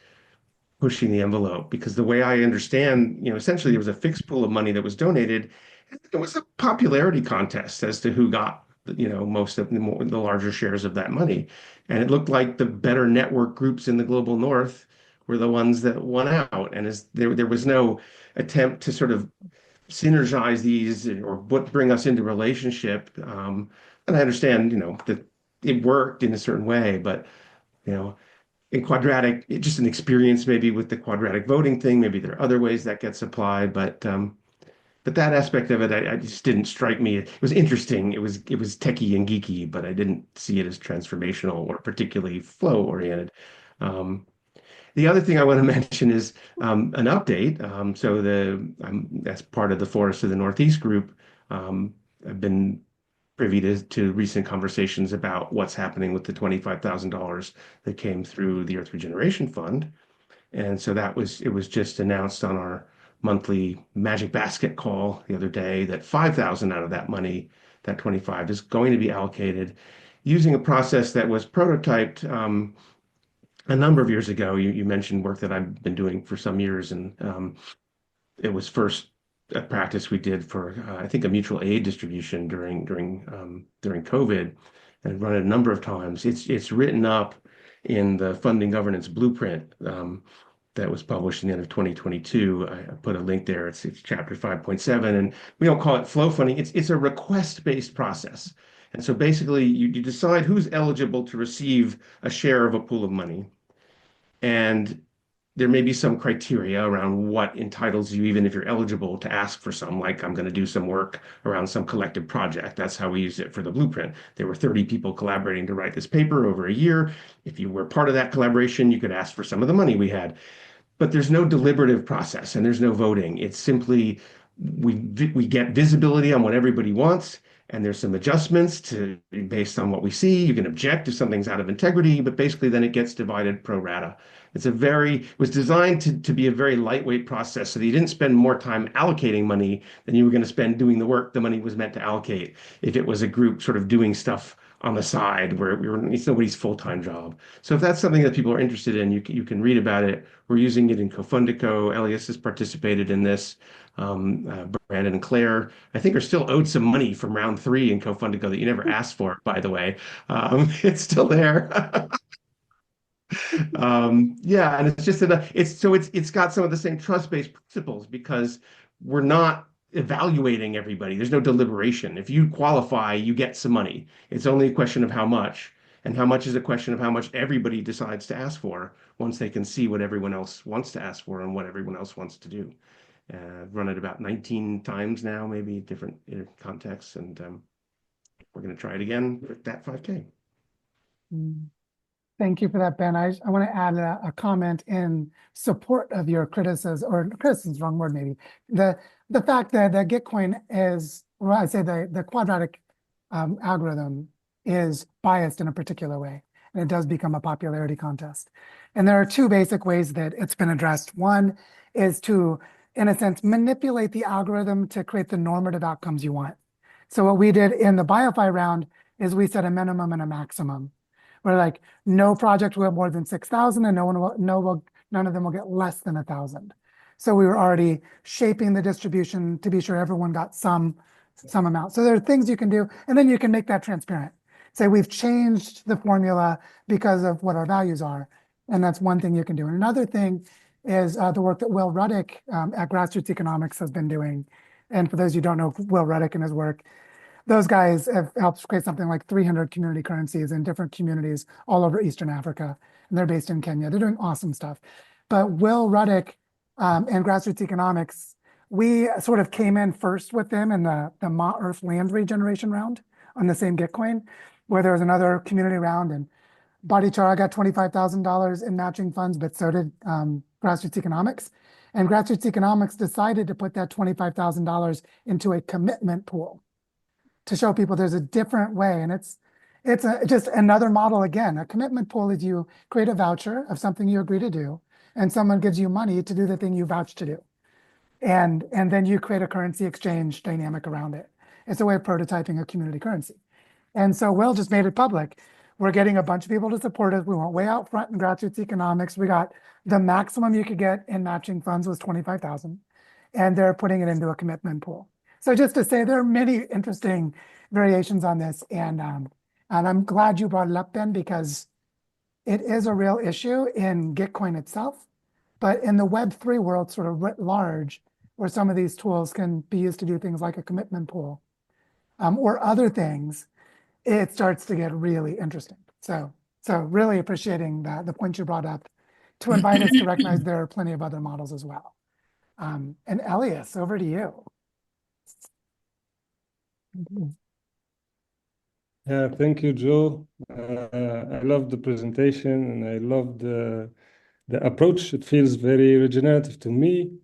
pushing the envelope because the way I understand, essentially there was a fixed pool of money that was donated. And it was a popularity contest as to who got, most of the larger shares of that money. And it looked like the better network groups in the global north were the ones that won out. And there was no attempt to sort of synergize these or bring us into relationship. And I understand, that it worked in a certain way, but you know, in quadratic, just an experience maybe with the quadratic voting thing. Maybe there are other ways that gets applied, but that aspect of it, I just didn't strike me. It was interesting. It was techie and geeky, but I didn't see it as transformational or particularly flow oriented. Um, the other thing I want to mention is an update. That's part of the Forest of the Northeast group. I've been privy to recent conversations about what's happening with the $25,000 that came through the Earth Regeneration Fund. And so it was just announced on our monthly Magic Basket call the other day that 5,000 out of that money, that 25, is going to be allocated using a process that was prototyped a number of years ago. You mentioned work that I've been doing for some years, and it was first a practice we did for I think a mutual aid distribution during COVID, and run it a number of times. It's written up in the funding governance blueprint that was published in the end of 2022. I put a link there. It's chapter 5.7, and we don't call it flow funding. It's a request-based process. And so basically, you decide who's eligible to receive a share of a pool of money. And there may be some criteria around what entitles you, even if you're eligible, to ask for some, like I'm going to do some work around some collective project. That's how we used it for the blueprint. There were 30 people collaborating to write this paper over a year. If you were part of that collaboration, you could ask for some of the money we had. But there's no deliberative process and there's no voting. It's simply we get visibility on what everybody wants, and there's some adjustments based on what we see. You can object if something's out of integrity, but basically then it gets divided pro rata. It was designed to be a very lightweight process so that you didn't spend more time allocating money than you were going to spend doing the work the money was meant to allocate. If it was a group sort of doing stuff on the side where it's nobody's full-time job. So if that's something that people are interested in, you can read about it. We're using it in Cofundico. Elias has participated in this. Brandon and Claire, I think, are still owed some money from round 3 in Cofundico that you never asked for, by the way. It's still there. Yeah, and it's just it's got some of the same trust-based principles because we're not evaluating everybody. There's no deliberation. If you qualify, you get some money. It's only a question of how much, and how much is a question of how much everybody decides to ask for once they can see what everyone else wants to ask for and what everyone else wants to do. I've run it about 19 times now, maybe different contexts, and we're going to try it again with that 5K. Thank you for that, Ben. I want to add a comment in support of your criticism, or criticism is the wrong word, maybe. The fact that the Gitcoin is, well, I say the quadratic algorithm is biased in a particular way, and it does become a popularity contest. And there are 2 basic ways that it's been addressed. One is to, in a sense, manipulate the algorithm to create the normative outcomes you want. So what we did in the BioFi round is we set a minimum and a maximum. Where like no project will have more than 6,000 and none of them will get less than 1,000. So we were already shaping the distribution to be sure everyone got some amount. So there are things you can do, and then you can make that transparent. Say we've changed the formula because of what our values are. And that's one thing you can do. And another thing is the work that Will Ruddick at Grassroots Economics has been doing. And for those who don't know Will Ruddick and his work, those guys have helped create something like 300 community currencies in different communities all over Eastern Africa. And they're based in Kenya. They're doing awesome stuff. But Will Ruddick and Grassroots Economics, we sort of came in first with them in the Ma Earth land regeneration round on the same Gitcoin, where there was another community round. And Bodichara got $25,000 in matching funds, but so did Grassroots Economics. And Grassroots Economics decided to put that $25,000 into a commitment pool to show people there's a different way. And it's just another model again. A commitment pool is you create a voucher of something you agree to do, and someone gives you money to do the thing you vouched to do. And then you create a currency exchange dynamic around it. It's a way of prototyping a community currency. And so Will just made it public. We're getting a bunch of people to support us. We went way out front in Grassroots Economics. We got the maximum you could get in matching funds was 25,000, and they're putting it into a commitment pool. So just to say, there are many interesting variations on this, and I'm glad you brought it up, Ben, because it is a real issue in Gitcoin itself, but in the Web3 world, sort of writ large, where some of these tools can be used to do things like a commitment pool or other things, it starts to get really interesting. So really appreciating the point you brought up to invite us to recognize there are plenty of other models as well. And Elias, over to you. Yeah, thank you, Joe. I love the presentation and I love the approach. It feels very regenerative to me.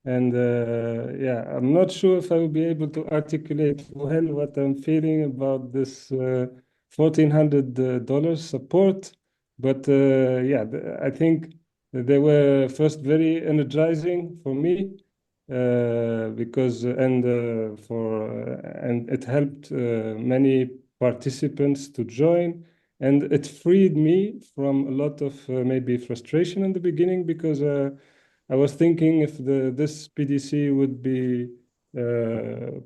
And yeah, I'm not sure if I will be able to articulate well what I'm feeling about this $1,400 support. But yeah, I think they were first very energizing for me because and it helped many participants to join. And it freed me from a lot of maybe frustration in the beginning because I was thinking if this PDC would be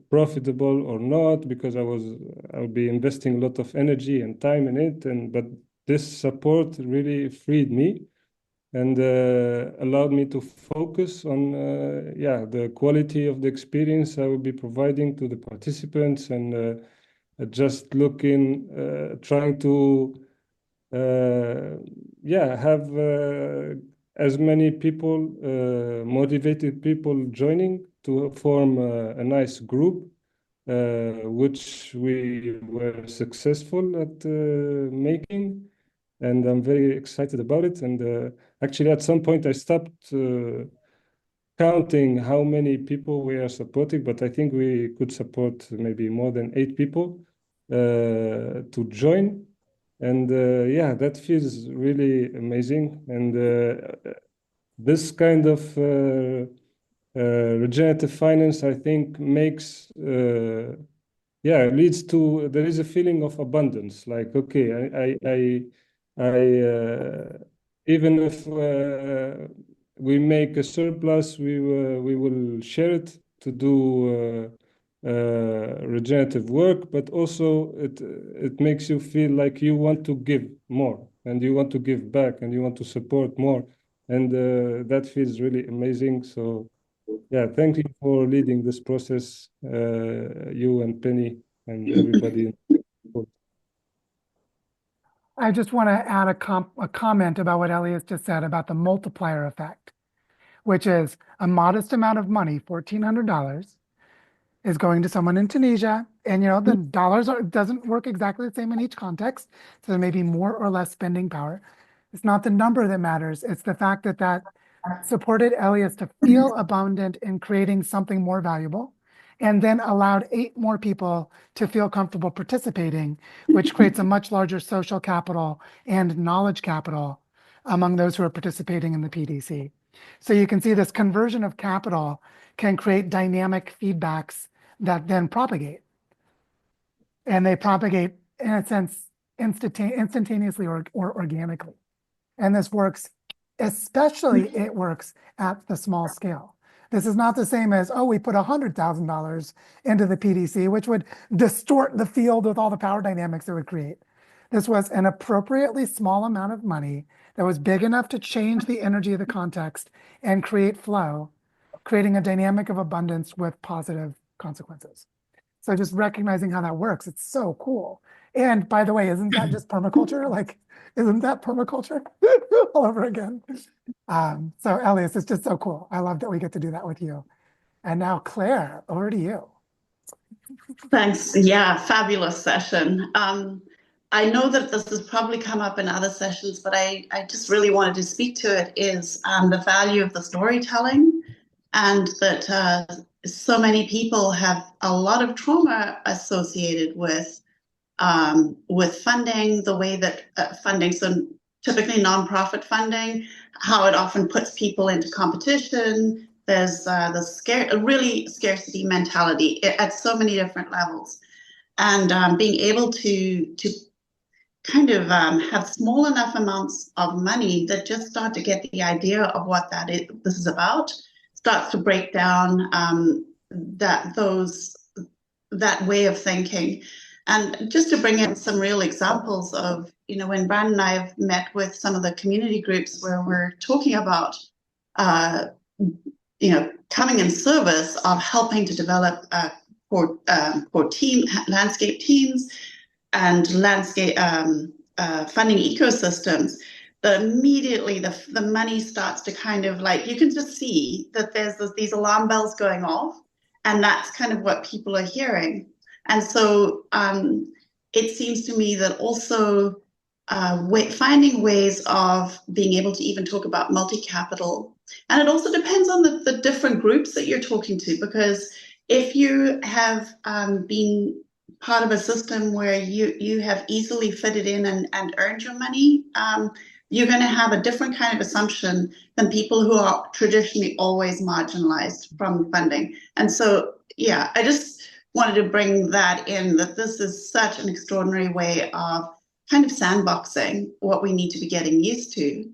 profitable or not because I would be investing a lot of energy and time in it. But this support really freed me and allowed me to focus on yeah, the quality of the experience I will be providing to the participants and just looking, trying to yeah, have as many people, motivated people joining to form a nice group, which we were successful at making. And I'm very excited about it. And actually, at some point, I stopped counting how many people we are supporting, but I think we could support maybe more than 8 people to join. And yeah, that feels really amazing. And this kind of regenerative finance, I think, makes yeah, leads to there is a feeling of abundance. Like, okay, even if we make a surplus, we will share it to do regenerative work, but also it makes you feel like you want to give more and you want to give back and you want to support more. And that feels really amazing. So yeah, thank you for leading this process, you and Penny and everybody. I just want to add a comment about what Elias just said about the multiplier effect, which is a modest amount of money, $1,400, is going to someone in Tunisia. And, the dollars doesn't work exactly the same in each context. So there may be more or less spending power. It's not the number that matters. It's the fact that supported Elias to feel abundant in creating something more valuable, and then allowed 8 more people to feel comfortable participating, which creates a much larger social capital and knowledge capital among those who are participating in the PDC. So you can see this conversion of capital can create dynamic feedbacks that then propagate. And they propagate, in a sense, instantaneously or organically. And this works, especially it works at the small scale. This is not the same as, oh, we put $100,000 into the PDC, which would distort the field with all the power dynamics it would create. This was an appropriately small amount of money that was big enough to change the energy of the context and create flow, creating a dynamic of abundance with positive consequences. So just recognizing how that works, it's so cool. And by the way, isn't that just permaculture? Like, isn't that permaculture all over again? So Elias, it's just so cool. I love that we get to do that with you. And now Claire, over to you. Thanks. Yeah, fabulous session. I know that this has probably come up in other sessions, but I just really wanted to speak to it is the value of the storytelling, and that so many people have a lot of trauma associated with funding, the way that funding, so typically nonprofit funding, how it often puts people into competition. There's really scarcity mentality at so many different levels, and being able to kind of have small enough amounts of money that just start to get the idea of what this is about, starts to break down that way of thinking. And just to bring in some real examples of, when Brandon and I have met with some of the community groups where we're talking about, coming in service of helping to develop for landscape teams and landscape funding ecosystems, that immediately the money starts to kind of you can just see that there's these alarm bells going off, and that's kind of what people are hearing. And so it seems to me that also finding ways of being able to even talk about multi-capital, and it also depends on the different groups that you're talking to, because if you have been part of a system where you have easily fitted in and earned your money, you're going to have a different kind of assumption than people who are traditionally always marginalized from funding. And so, yeah, I just wanted to bring that in, that this is such an extraordinary way of kind of sandboxing what we need to be getting used to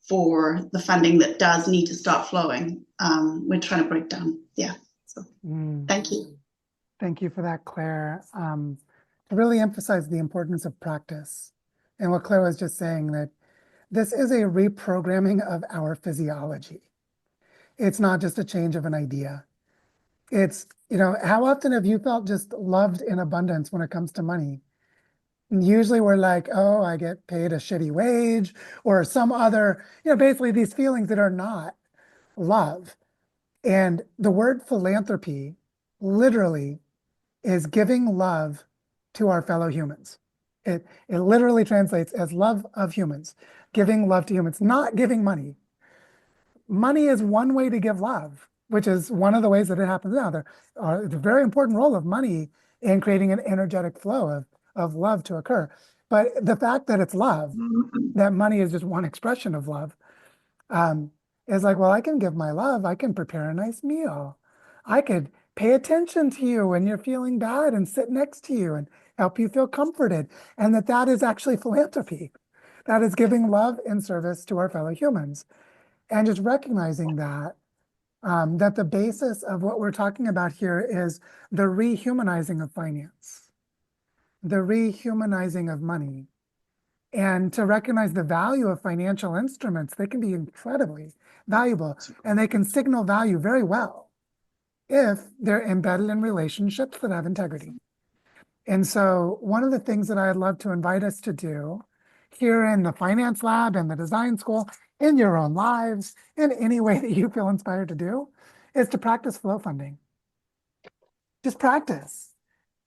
for the funding that does need to start flowing. We're trying to break down. Yeah. So thank you. Thank you for that, Claire. To really emphasize the importance of practice. And what Claire was just saying, that this is a reprogramming of our physiology. It's not just a change of an idea. It's, how often have you felt just loved in abundance when it comes to money? And usually we're like, oh, I get paid a shitty wage or some other, basically these feelings that are not love. And the word philanthropy literally is giving love to our fellow humans. It literally translates as love of humans, giving love to humans, not giving money. Money is one way to give love, which is one of the ways that it happens now. There's a very important role of money in creating an energetic flow of love to occur. But the fact that it's love, that money is just one expression of love, is like, well, I can give my love. I can prepare a nice meal. I could pay attention to you when you're feeling bad and sit next to you and help you feel comforted. And that is actually philanthropy. That is giving love and service to our fellow humans. And just recognizing that, that the basis of what we're talking about here is the rehumanizing of finance, the rehumanizing of money, and to recognize the value of financial instruments. They can be incredibly valuable, and they can signal value very well if they're embedded in relationships that have integrity. And so one of the things that I'd love to invite us to do here in the finance lab and the design school, in your own lives, in any way that you feel inspired to do, is to practice flow funding. Just practice.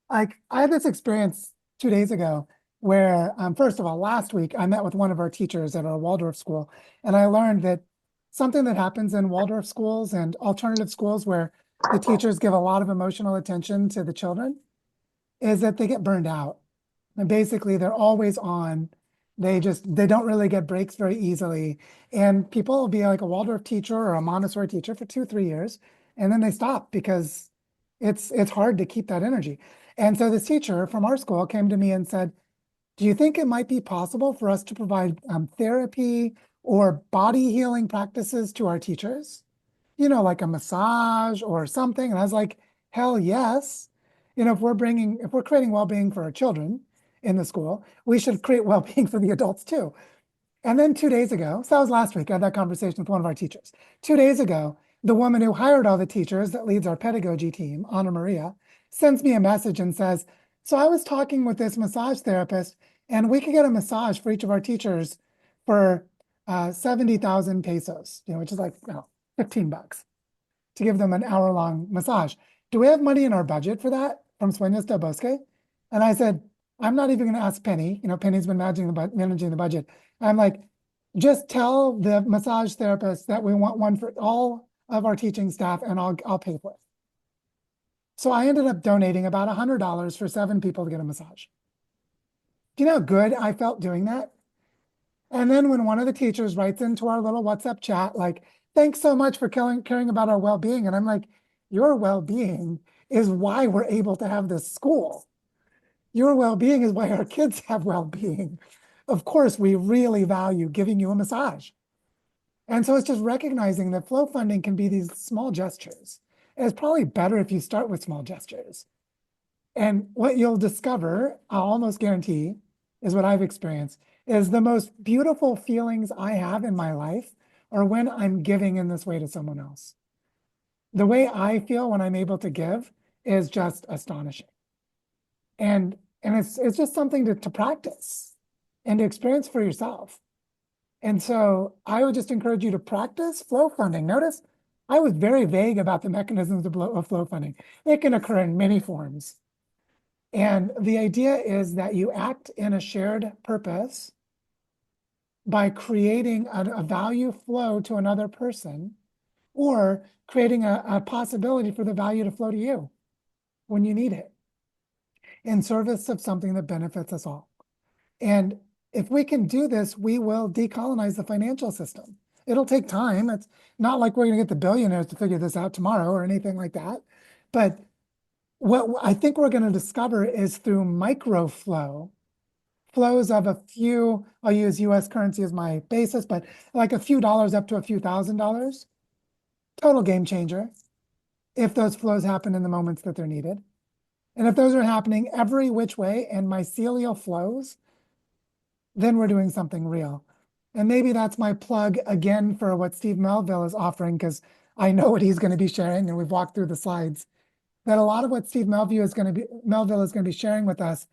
Like, I had this experience 2 days ago where, first of all, last week I met with one of our teachers at our Waldorf school, and I learned that something that happens in Waldorf schools and alternative schools where the teachers give a lot of emotional attention to the children is that they get burned out. And basically they're always on. They don't really get breaks very easily. And people will be like a Waldorf teacher or a Montessori teacher for 2-3 years, and then they stop because it's hard to keep that energy. And so this teacher from our school came to me and said, do you think it might be possible for us to provide therapy or body healing practices to our teachers? Like a massage or something. And I was like, hell yes. If we're creating well-being for our children in the school, we should create well-being for the adults too. And then 2 days ago, so that was last week, I had that conversation with one of our teachers. 2 days ago, the woman who hired all the teachers that leads our pedagogy team, Anna Maria, sends me a message and says, so I was talking with this massage therapist, and we could get a massage for each of our teachers for 70,000 pesos, which is like, 15 bucks to give them an hour-long massage. Do we have money in our budget for that from Sueños del Bosque? And I said, I'm not even going to ask Penny. Penny's been managing the budget. I'm like, just tell the massage therapist that we want one for all of our teaching staff, and I'll pay for it. So I ended up donating about $100 for 7 people to get a massage. Do you know how good I felt doing that? And then when one of the teachers writes into our little WhatsApp chat, like, thanks so much for caring about our well-being. And I'm like, your well-being is why we're able to have this school. Your well-being is why our kids have well-being. Of course, we really value giving you a massage. And so it's just recognizing that flow funding can be these small gestures. And it's probably better if you start with small gestures. And what you'll discover, I'll almost guarantee, is what I've experienced, is the most beautiful feelings I have in my life are when I'm giving in this way to someone else. The way I feel when I'm able to give is just astonishing. And it's just something to practice and to experience for yourself. And so I would just encourage you to practice flow funding. Notice I was very vague about the mechanisms of flow funding. It can occur in many forms. And the idea is that you act in a shared purpose by creating a value flow to another person, or creating a possibility for the value to flow to you when you need it, in service of something that benefits us all. And if we can do this, we will decolonize the financial system. It'll take time. It's not like we're going to get the billionaires to figure this out tomorrow or anything like that. But what I think we're going to discover is through microflow, flows of a few, I'll use US currency as my basis, but like a few dollars up to a few $1,000s, total game changer if those flows happen in the moments that they're needed. And if those are happening every which way and mycelial flows, then we're doing something real. And maybe that's my plug again for what Steve Melville is offering, because I know what he's going to be sharing, and we've walked through the slides, that a lot of what Steve Melville is going to be sharing with us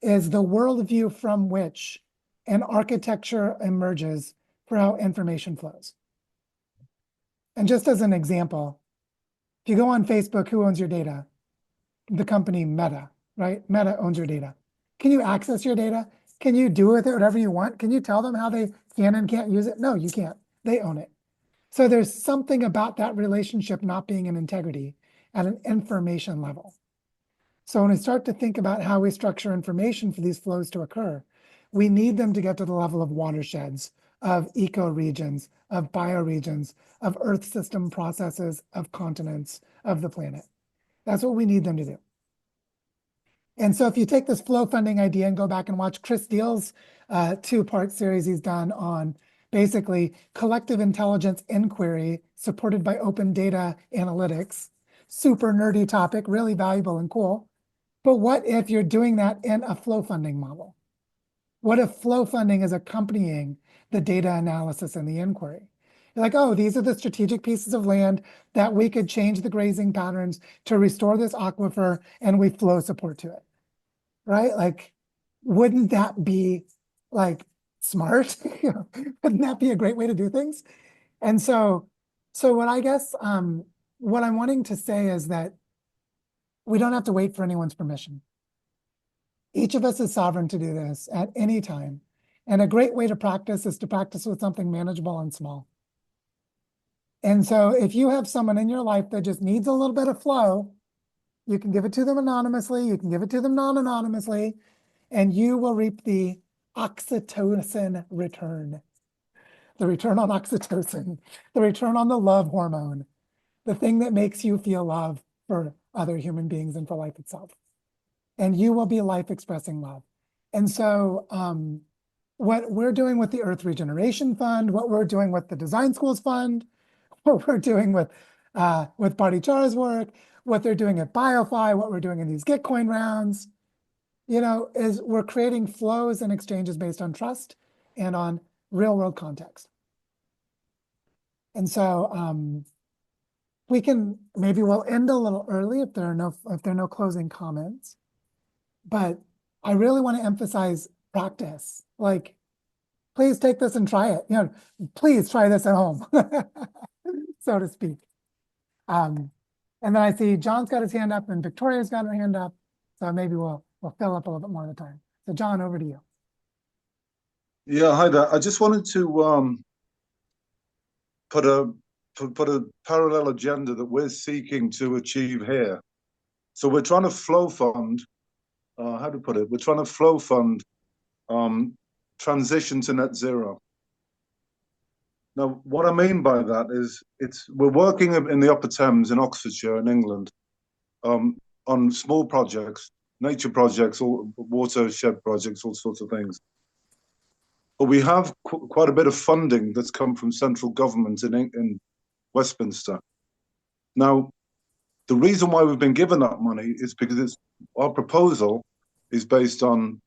is the worldview from which an architecture emerges for how information flows. And just as an example, if you go on Facebook, who owns your data? The company Meta, right? Meta owns your data. Can you access your data? Can you do with it whatever you want? Can you tell them how they can and can't use it? No, you can't. They own it. So there's something about that relationship not being in integrity at an information level. So when we start to think about how we structure information for these flows to occur, we need them to get to the level of watersheds, of ecoregions, of bioregions, of Earth system processes, of continents, of the planet. That's what we need them to do. And so if you take this flow funding idea and go back and watch Chris Deal's 2-part series he's done on basically collective intelligence inquiry supported by open data analytics, super nerdy topic, really valuable and cool. But what if you're doing that in a flow funding model? What if flow funding is accompanying the data analysis and the inquiry? You're like, oh, these are the strategic pieces of land that we could change the grazing patterns to restore this aquifer, and we flow support to it, right? Like, wouldn't that be like smart? Wouldn't that be a great way to do things? And so what I guess, what I'm wanting to say is that we don't have to wait for anyone's permission. Each of us is sovereign to do this at any time. And a great way to practice is to practice with something manageable and small. And so if you have someone in your life that just needs a little bit of flow, you can give it to them anonymously, you can give it to them non-anonymously, and you will reap the oxytocin return. The return on oxytocin, the return on the love hormone, the thing that makes you feel love for other human beings and for life itself. And you will be life expressing love. And so what we're doing with the Earth Regeneration Fund, what we're doing with the Design Schools Fund, what we're doing with Barty Char's work, what they're doing at BioFi, what we're doing in these Gitcoin rounds, is we're creating flows and exchanges based on trust and on real world context. And so maybe we'll end a little early if there are no closing comments. But I really want to emphasize practice. Like, please take this and try it. Please try this at home, so to speak. And then I see John's got his hand up and Victoria's got her hand up. So maybe we'll fill up a little bit more of the time. So John, over to you. Yeah, hi there. I just wanted to put a parallel agenda that we're seeking to achieve here. So we're trying to flow fund, how to put it? We're trying to flow fund transition to net zero. Now, what I mean by that is we're working in the Upper Thames in Oxfordshire in England on small projects, nature projects, or watershed projects, all sorts of things. But we have quite a bit of funding that's come from central government in Westminster. Now, the reason why we've been given that money is because our proposal is based on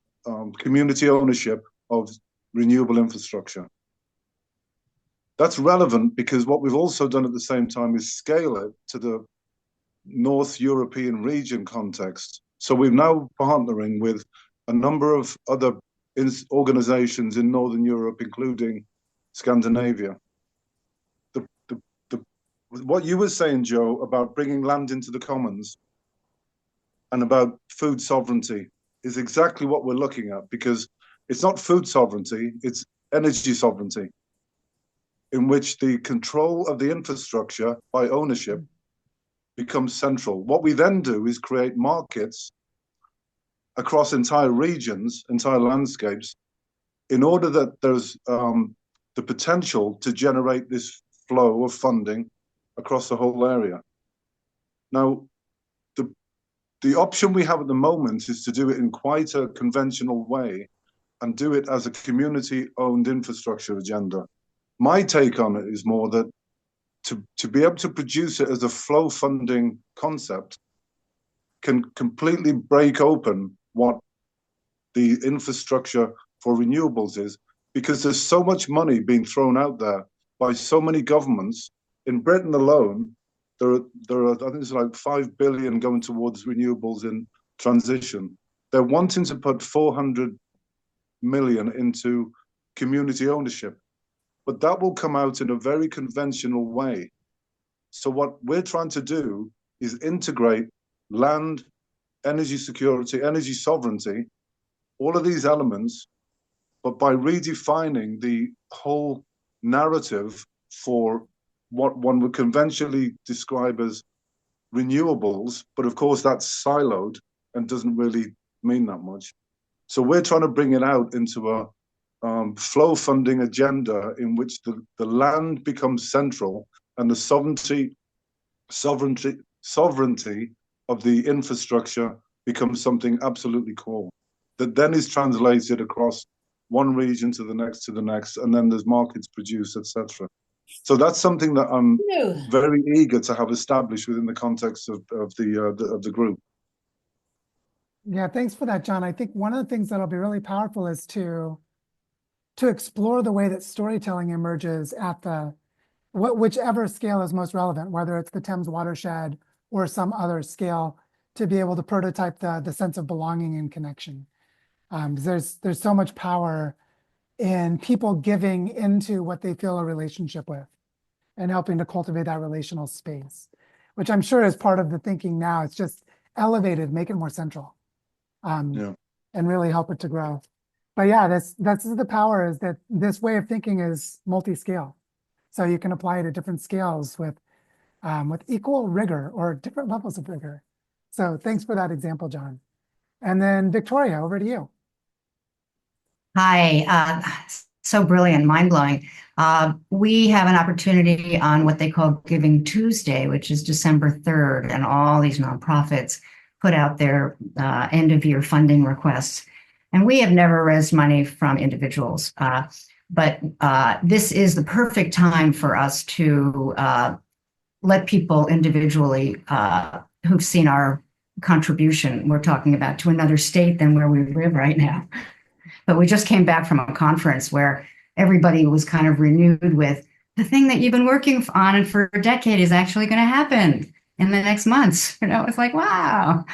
community ownership of renewable infrastructure. That's relevant because what we've also done at the same time is scale it to the North European region context. So we're now partnering with a number of other organizations in Northern Europe, including Scandinavia. What you were saying, Joe, about bringing land into the commons and about food sovereignty is exactly what we're looking at, because it's not food sovereignty, it's energy sovereignty, in which the control of the infrastructure by ownership becomes central. What we then do is create markets across entire regions, entire landscapes, in order that there's the potential to generate this flow of funding across the whole area. Now, the option we have at the moment is to do it in quite a conventional way and do it as a community-owned infrastructure agenda. My take on it is more that to be able to produce it as a flow funding concept can completely break open what the infrastructure for renewables is, because there's so much money being thrown out there by so many governments. In Britain alone, there are I think it's like 5 billion going towards renewables in transition. They're wanting to put 400 million into community ownership, but that will come out in a very conventional way. So what we're trying to do is integrate land, energy security, energy sovereignty, all of these elements, but by redefining the whole narrative for what one would conventionally describe as renewables, but of course that's siloed and doesn't really mean that much. So we're trying to bring it out into a flow funding agenda in which the land becomes central and the sovereignty of the infrastructure becomes something absolutely core that then is translated across one region to the next, and then there's markets produced, etc. So that's something that I'm very eager to have established within the context of the group. Yeah, thanks for that, John. I think one of the things that'll be really powerful is to explore the way that storytelling emerges at whichever scale is most relevant, whether it's the Thames watershed or some other scale, to be able to prototype the sense of belonging and connection. There's so much power in people giving into what they feel a relationship with and helping to cultivate that relational space, which I'm sure is part of the thinking now. It's just elevated, make it more central, and really help it to grow. But yeah, that's the power, is that this way of thinking is multi-scale. So you can apply it at different scales with equal rigor or different levels of rigor. So thanks for that example, John. And then Victoria, over to you. Hi, so brilliant, mind-blowing. We have an opportunity on what they call Giving Tuesday, which is December 3rd, and all these nonprofits put out their end-of-year funding requests. And we have never raised money from individuals, but this is the perfect time for us to let people individually who've seen our contribution, we're talking about, to another state than where we live right now. But we just came back from a conference where everybody was kind of renewed with the thing that you've been working on for a decade is actually going to happen in the next months. It's like, wow.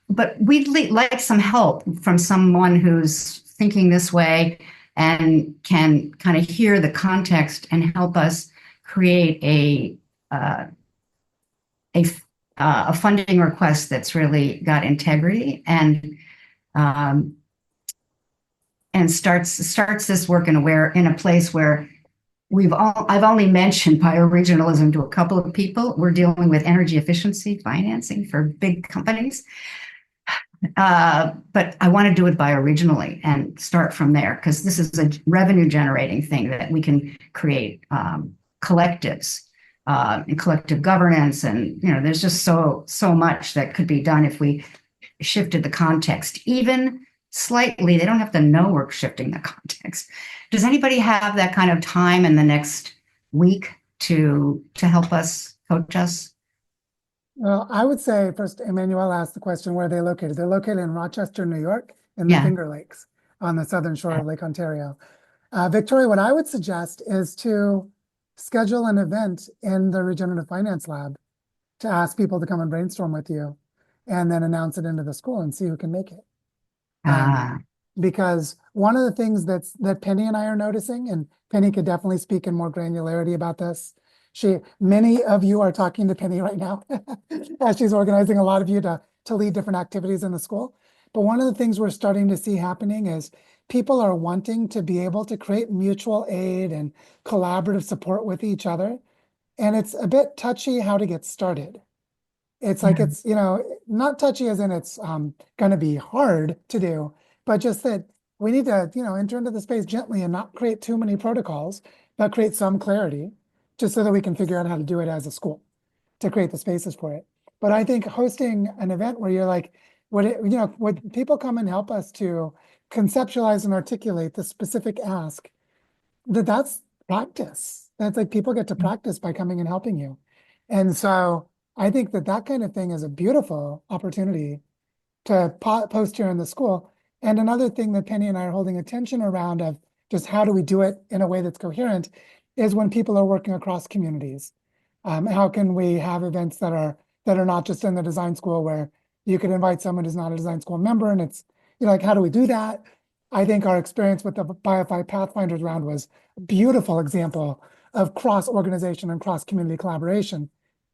But we'd like some help from someone who's thinking this way and can kind of hear the context and help us create a funding request that's really got integrity and starts this work in a place where I've only mentioned bioregionalism to a couple of people. We're dealing with energy efficiency financing for big companies. But I want to do it bioregionally and start from there because this is a revenue generating thing that we can create collectives and collective governance. And, there's just so much that could be done if we shifted the context, even slightly. They don't have to know we're shifting the context. Does anybody have that kind of time in the next week to help us, coach us? Well, I would say first, Emmanuel asked the question, where are they located? They're located in Rochester, New York, in the Finger Lakes on the southern shore of Lake Ontario. Victoria, what I would suggest is to schedule an event in the Regenerative Finance Lab to ask people to come and brainstorm with you and then announce it into the school and see who can make it. Because one of the things that Penny and I are noticing, and Penny could definitely speak in more granularity about this. Many of you are talking to Penny right now as she's organizing a lot of you to lead different activities in the school. But one of the things we're starting to see happening is people are wanting to be able to create mutual aid and collaborative support with each other. And it's a bit touchy how to get started. It's like it's, not touchy as in it's going to be hard to do, but just that we need to, enter into the space gently and not create too many protocols, but create some clarity just so that we can figure out how to do it as a school to create the spaces for it. But I think hosting an event where you're like, would people come and help us to conceptualize and articulate the specific ask, that's practice. That's like people get to practice by coming and helping you. And so I think that kind of thing is a beautiful opportunity to post here in the school. And another thing that Penny and I are holding attention around of just how do we do it in a way that's coherent is when people are working across communities. How can we have events that are not just in the design school where you could invite someone who's not a design school member and it's, like, how do we do that? I think our experience with the Bio5 Pathfinders round was a beautiful example of cross-organization and cross-community collaboration.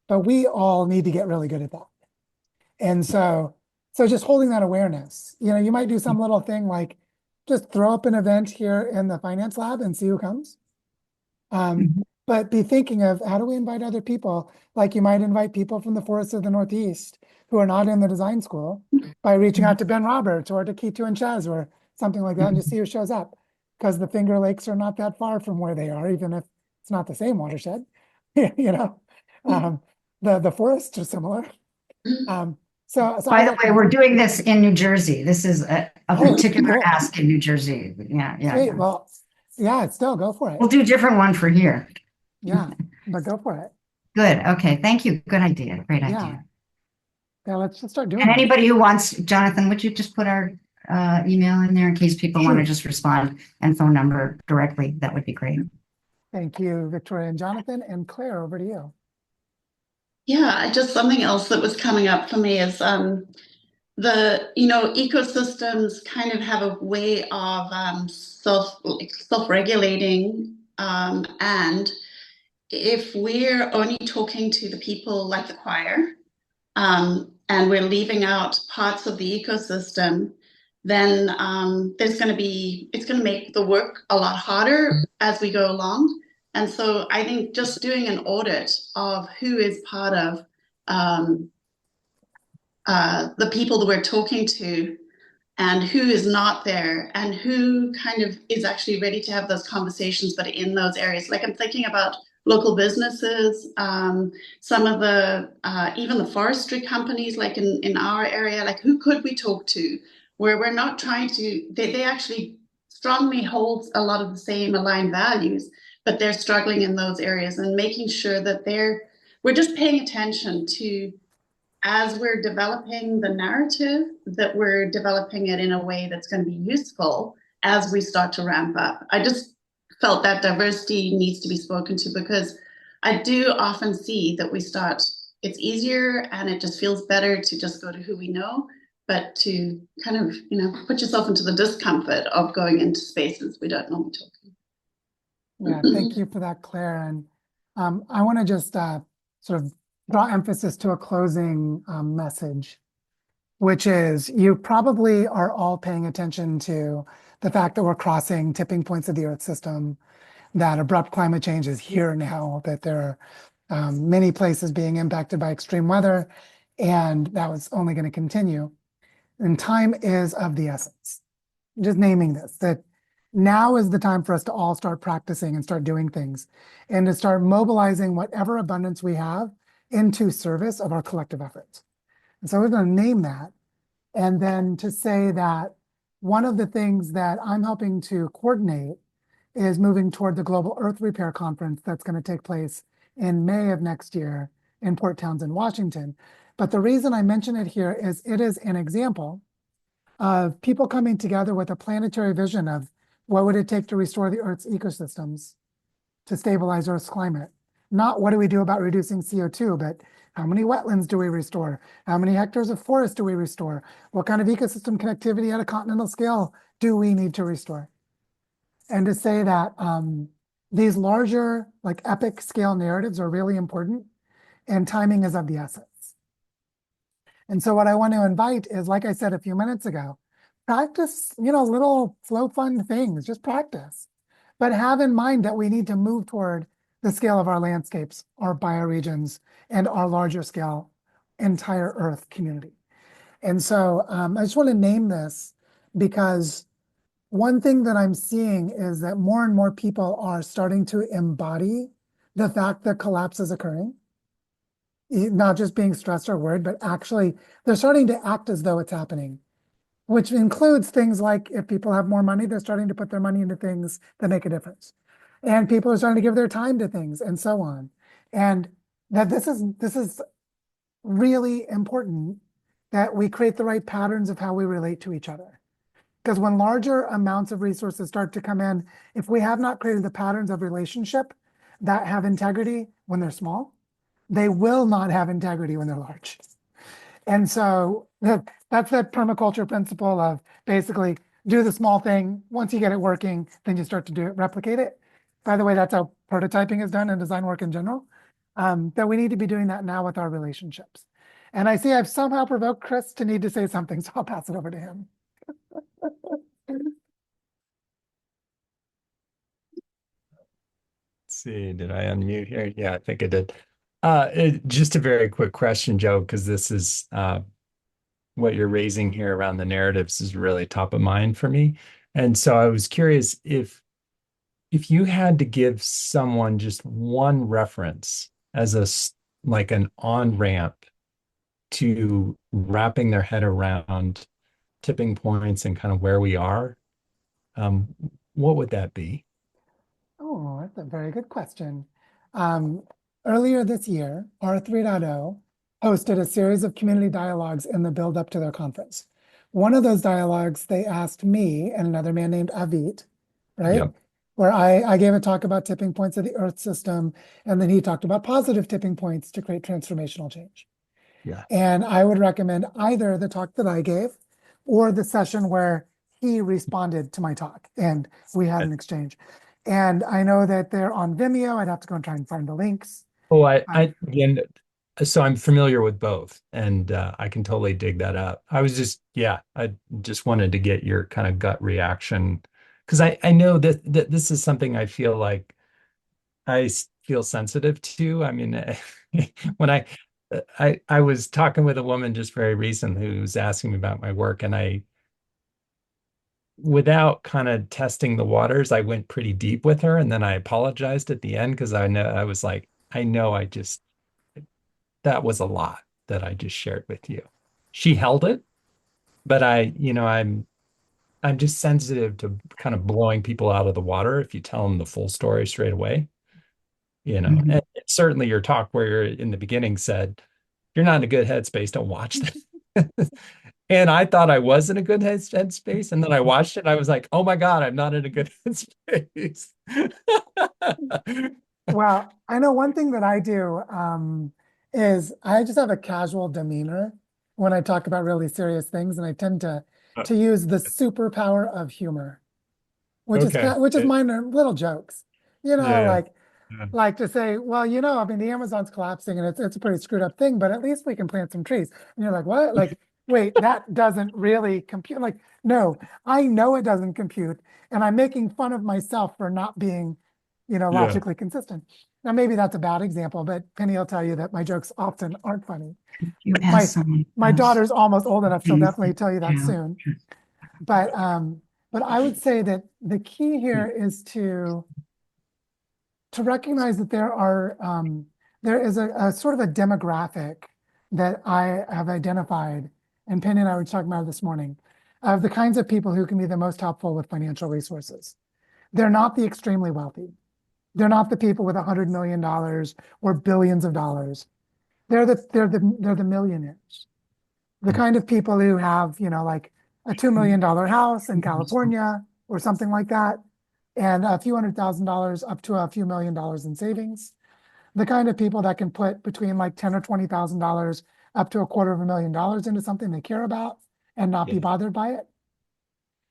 But we all need to get really good at that. And so just holding that awareness, you might do some little thing like just throw up an event here in the finance lab and see who comes. But be thinking of how do we invite other people? Like you might invite people from the forests of the Northeast who are not in the design school by reaching out to Ben Roberts or to Kitu and Chaz or something like that and just see who shows up. Because the Finger Lakes are not that far from where they are, even if it's not the same watershed, the forests are similar. So by the way, we're doing this in New Jersey. This is a particular ask in New Jersey. Yeah. Sweet. Well, yeah, still go for it. We'll do a different one for here. Yeah, but go for it. Good. Okay. Thank you. Good idea. Great idea. Yeah, let's just start doing And it. anybody who wants, Jonathan, would you just put our email in there in case people want to just respond and phone number directly? That would be great. Thank you, Victoria and Jonathan. And Claire, over to you. Yeah, just something else that was coming up for me is the ecosystems kind of have a way of self-regulating, and if we're only talking to the people like the choir, and we're leaving out parts of the ecosystem, then it's going to make the work a lot harder as we go along. And so I think just doing an audit of who is part of the people that we're talking to and who is not there and who kind of is actually ready to have those conversations, but in those areas. Like I'm thinking about local businesses, some of the, even the forestry companies, like in our area, like who could we talk to where we're not trying to, they actually strongly hold a lot of the same aligned values, but they're struggling in those areas and making sure that we're just paying attention to, as we're developing the narrative, that we're developing it in a way that's going to be useful as we start to ramp up. I just felt that diversity needs to be spoken to, because I do often see that it's easier and it just feels better to just go to who we know, but to kind of, put yourself into the discomfort of going into spaces we don't normally talk in. Yeah, thank you for that, Claire. And I want to just sort of draw emphasis to a closing message, which is you probably are all paying attention to the fact that we're crossing tipping points of the Earth system, that abrupt climate change is here now, that there are many places being impacted by extreme weather, and that was only going to continue. And time is of the essence. Just naming this, that now is the time for us to all start practicing and start doing things, and to start mobilizing whatever abundance we have into service of our collective efforts. And so we're going to name that. And then to say that one of the things that I'm helping to coordinate is moving toward the Global Earth Repair Conference that's going to take place in May of next year in Port Townsend, Washington. But the reason I mention it here is it is an example of people coming together with a planetary vision of what would it take to restore the Earth's ecosystems, to stabilize Earth's climate. Not what do we do about reducing CO2, but how many wetlands do we restore? How many hectares of forest do we restore? What kind of ecosystem connectivity at a continental scale do we need to restore? And to say that these larger, like epic scale narratives are really important, and timing is of the essence. And so what I want to invite is, like I said a few minutes ago, practice, little flow fund things, just practice. But have in mind that we need to move toward the scale of our landscapes, our bioregions, and our larger scale entire Earth community. And so I just want to name this because one thing that I'm seeing is that more and more people are starting to embody the fact that collapse is occurring. Not just being stressed or worried, but actually they're starting to act as though it's happening, which includes things like if people have more money, they're starting to put their money into things that make a difference. And people are starting to give their time to things and so on. And that this is really important that we create the right patterns of how we relate to each other. Because when larger amounts of resources start to come in, if we have not created the patterns of relationship that have integrity when they're small, they will not have integrity when they're large. And so that's that permaculture principle of basically do the small thing. Once you get it working, then you start to replicate it. By the way, that's how prototyping is done in design work in general. That we need to be doing that now with our relationships. And I see I've somehow provoked Chris to need to say something, so I'll pass it over to him. See, did I unmute here? Yeah, I think I did. Just a very quick question, Joe, because this is what you're raising here around the narratives is really top of mind for me. And so I was curious if you had to give someone just one reference as like an on-ramp to wrapping their head around tipping points and kind of where we are, what would that be? Oh, that's a very good question. Earlier this year, R3.0 hosted a series of community dialogues in the build up to their conference. One of those dialogues, they asked me and another man named Avit, right? Yep. Where I gave a talk about tipping points of the Earth system, and then he talked about positive tipping points to create transformational change. Yeah. And I would recommend either the talk that I gave or the session where he responded to my talk and we had an exchange. And I know that they're on Vimeo. I'd have to go and try and find the links. Oh, again, so I'm familiar with both, and I can totally dig that up. I just wanted to get your kind of gut reaction because I know that this is something I feel like I feel sensitive to. I mean, when I was talking with a woman just very recently who was asking me about my work, and without kind of testing the waters, I went pretty deep with her, and then I apologized at the end because I know I was like, I know that was a lot that I just shared with you. She held it, but I'm just sensitive to kind of blowing people out of the water if you tell them the full story straight away. Mhm. And certainly your talk where you're in the beginning said, you're not in a good headspace, don't watch that. And I thought I was in a good headspace. And then I watched it and I was like, oh my God, I'm not in a good headspace. Well, I know one thing that I do is I just have a casual demeanor when I talk about really serious things, and I tend to use the superpower of humor, which is Okay. which is minor little jokes, Yeah. like to say, well, I mean, the Amazon's collapsing and it's a pretty screwed up thing, but at least we can plant some trees. And you're like, what? Like, wait, that doesn't really compute. Like, no, I know it doesn't compute, and I'm making fun of myself for not being, Yeah. logically consistent. Now, maybe that's a bad example, but Penny will tell you that my jokes often aren't funny. You My ask someone my else daughter's almost old enough; she'll things definitely tell you that to soon. But I would say that the key here is to recognize that there is a sort of a demographic that I have identified, and Penny and I were talking about it this morning, of the kinds of people who can be the most helpful with financial resources. They're not the extremely wealthy. They're not the people with $100 million or billions of dollars. They're the millionaires. The kind of people who have, like a $2 million house in California or something like that, and a few $100,000 up to a few $1 million in savings. The kind of people that can put between like $10,000 or $20,000 up to $250,000 into something they care about and not be bothered by it.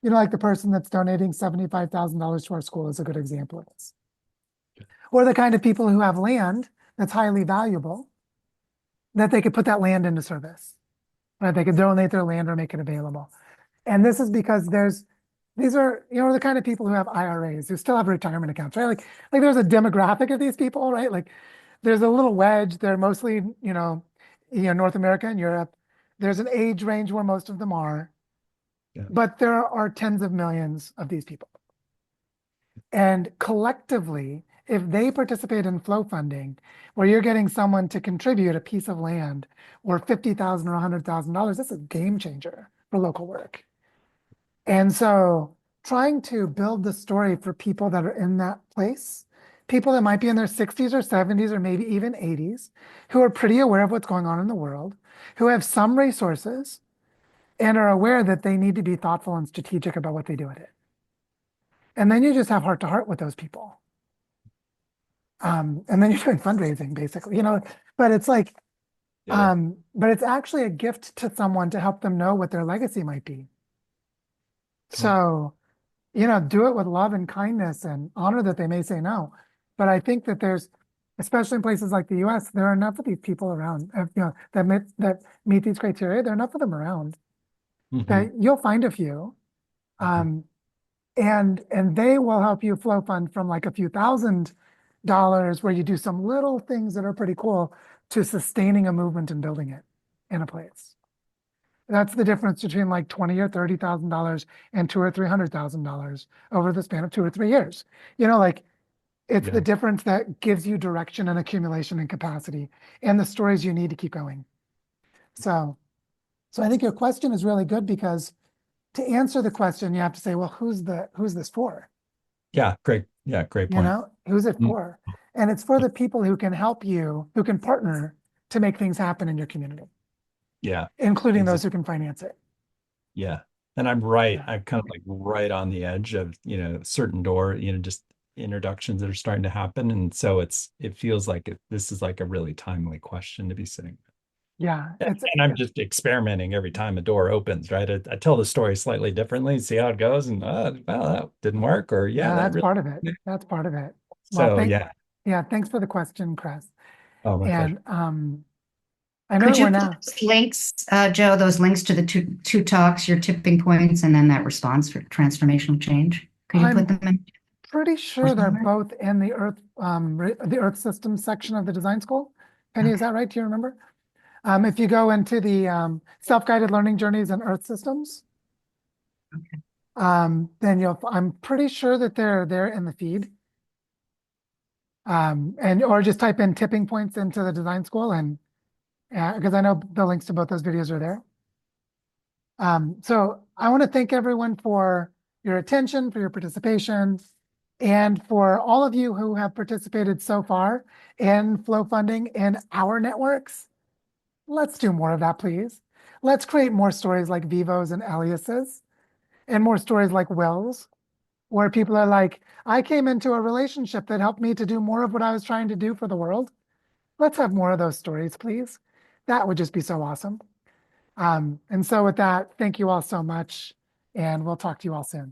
Like the person that's donating $75,000 to our school is a good example of this. Or the kind of people who have land that's highly valuable, that they could put that land into service, right? They could donate their land or make it available. And this is because these are, the kind of people who have IRAs, who still have retirement accounts, right? Like there's a demographic of these people, right? Like there's a little wedge. They're mostly, North America and Europe. There's an age range where most of them are, but there are tens of millions of these people. And collectively, if they participate in flow funding, where you're getting someone to contribute a piece of land or $50,000 or $100,000, that's a game changer for local work. And so trying to build the story for people that are in that place, people that might be in their 60s or 70s or maybe even 80s, who are pretty aware of what's going on in the world, who have some resources and are aware that they need to be thoughtful and strategic about what they do with it. And then you just have heart to heart with those people. And then you're doing fundraising basically, but it's like, but it's actually a gift to someone to help them know what their legacy might be. So, do it with love and kindness and honor that they may say no. But I think that especially in places like the US, there are enough of these people around, that meet these criteria. There are enough of them around that you'll find a few. And they will help you flow fund from like a few $1,000s where you do some little things that are pretty cool to sustaining a movement and building it in a place. That's the difference between like $20,000 or $30,000 and $200,000 or $300,000 over the span of 2 or 3 years. It's the difference that gives you direction and accumulation and capacity and the stories you need to keep going. So I think your question is really good, because to answer the question, you have to say, well, who's this for? Yeah, great. Yeah, great point. Who's it for? And it's for the people who can help you, who can partner to make things happen in your community. Yeah. Including those who can finance it. Yeah. And I'm kind of like right on the edge of, certain door, just introductions that are starting to happen. And so it feels like this is like a really timely question to be sitting. Yeah. And I'm just experimenting every time a door opens, right? I tell the story slightly differently, see how it goes. And well, that didn't work, or that's part of it. That's part of it. So well, yeah, thanks for the question, Chris. Oh, my pleasure. And I know Could you we're put now those links, Joe, those links to the two talks, your tipping points, and then that response for transformational change? Could you put them in? pretty sure they're both in the Earth Systems section of the design school. Penny, is that right? Do you remember? If you go into the self-guided learning journeys and Earth Systems, then I'm pretty sure that they're there in the feed. Or just type in tipping points into the design school, and because I know the links to both those videos are there. So I want to thank everyone for your attention, for your participation, and for all of you who have participated so far in flow funding in our networks. Let's do more of that, please. let's create more stories like Vivos and Elias's, and more stories like Will's, where people are like, I came into a relationship that helped me to do more of what I was trying to do for the world. Let's have more of those stories, please. That would just be so awesome. And so with that, thank you all so much, and we'll talk to you all soon.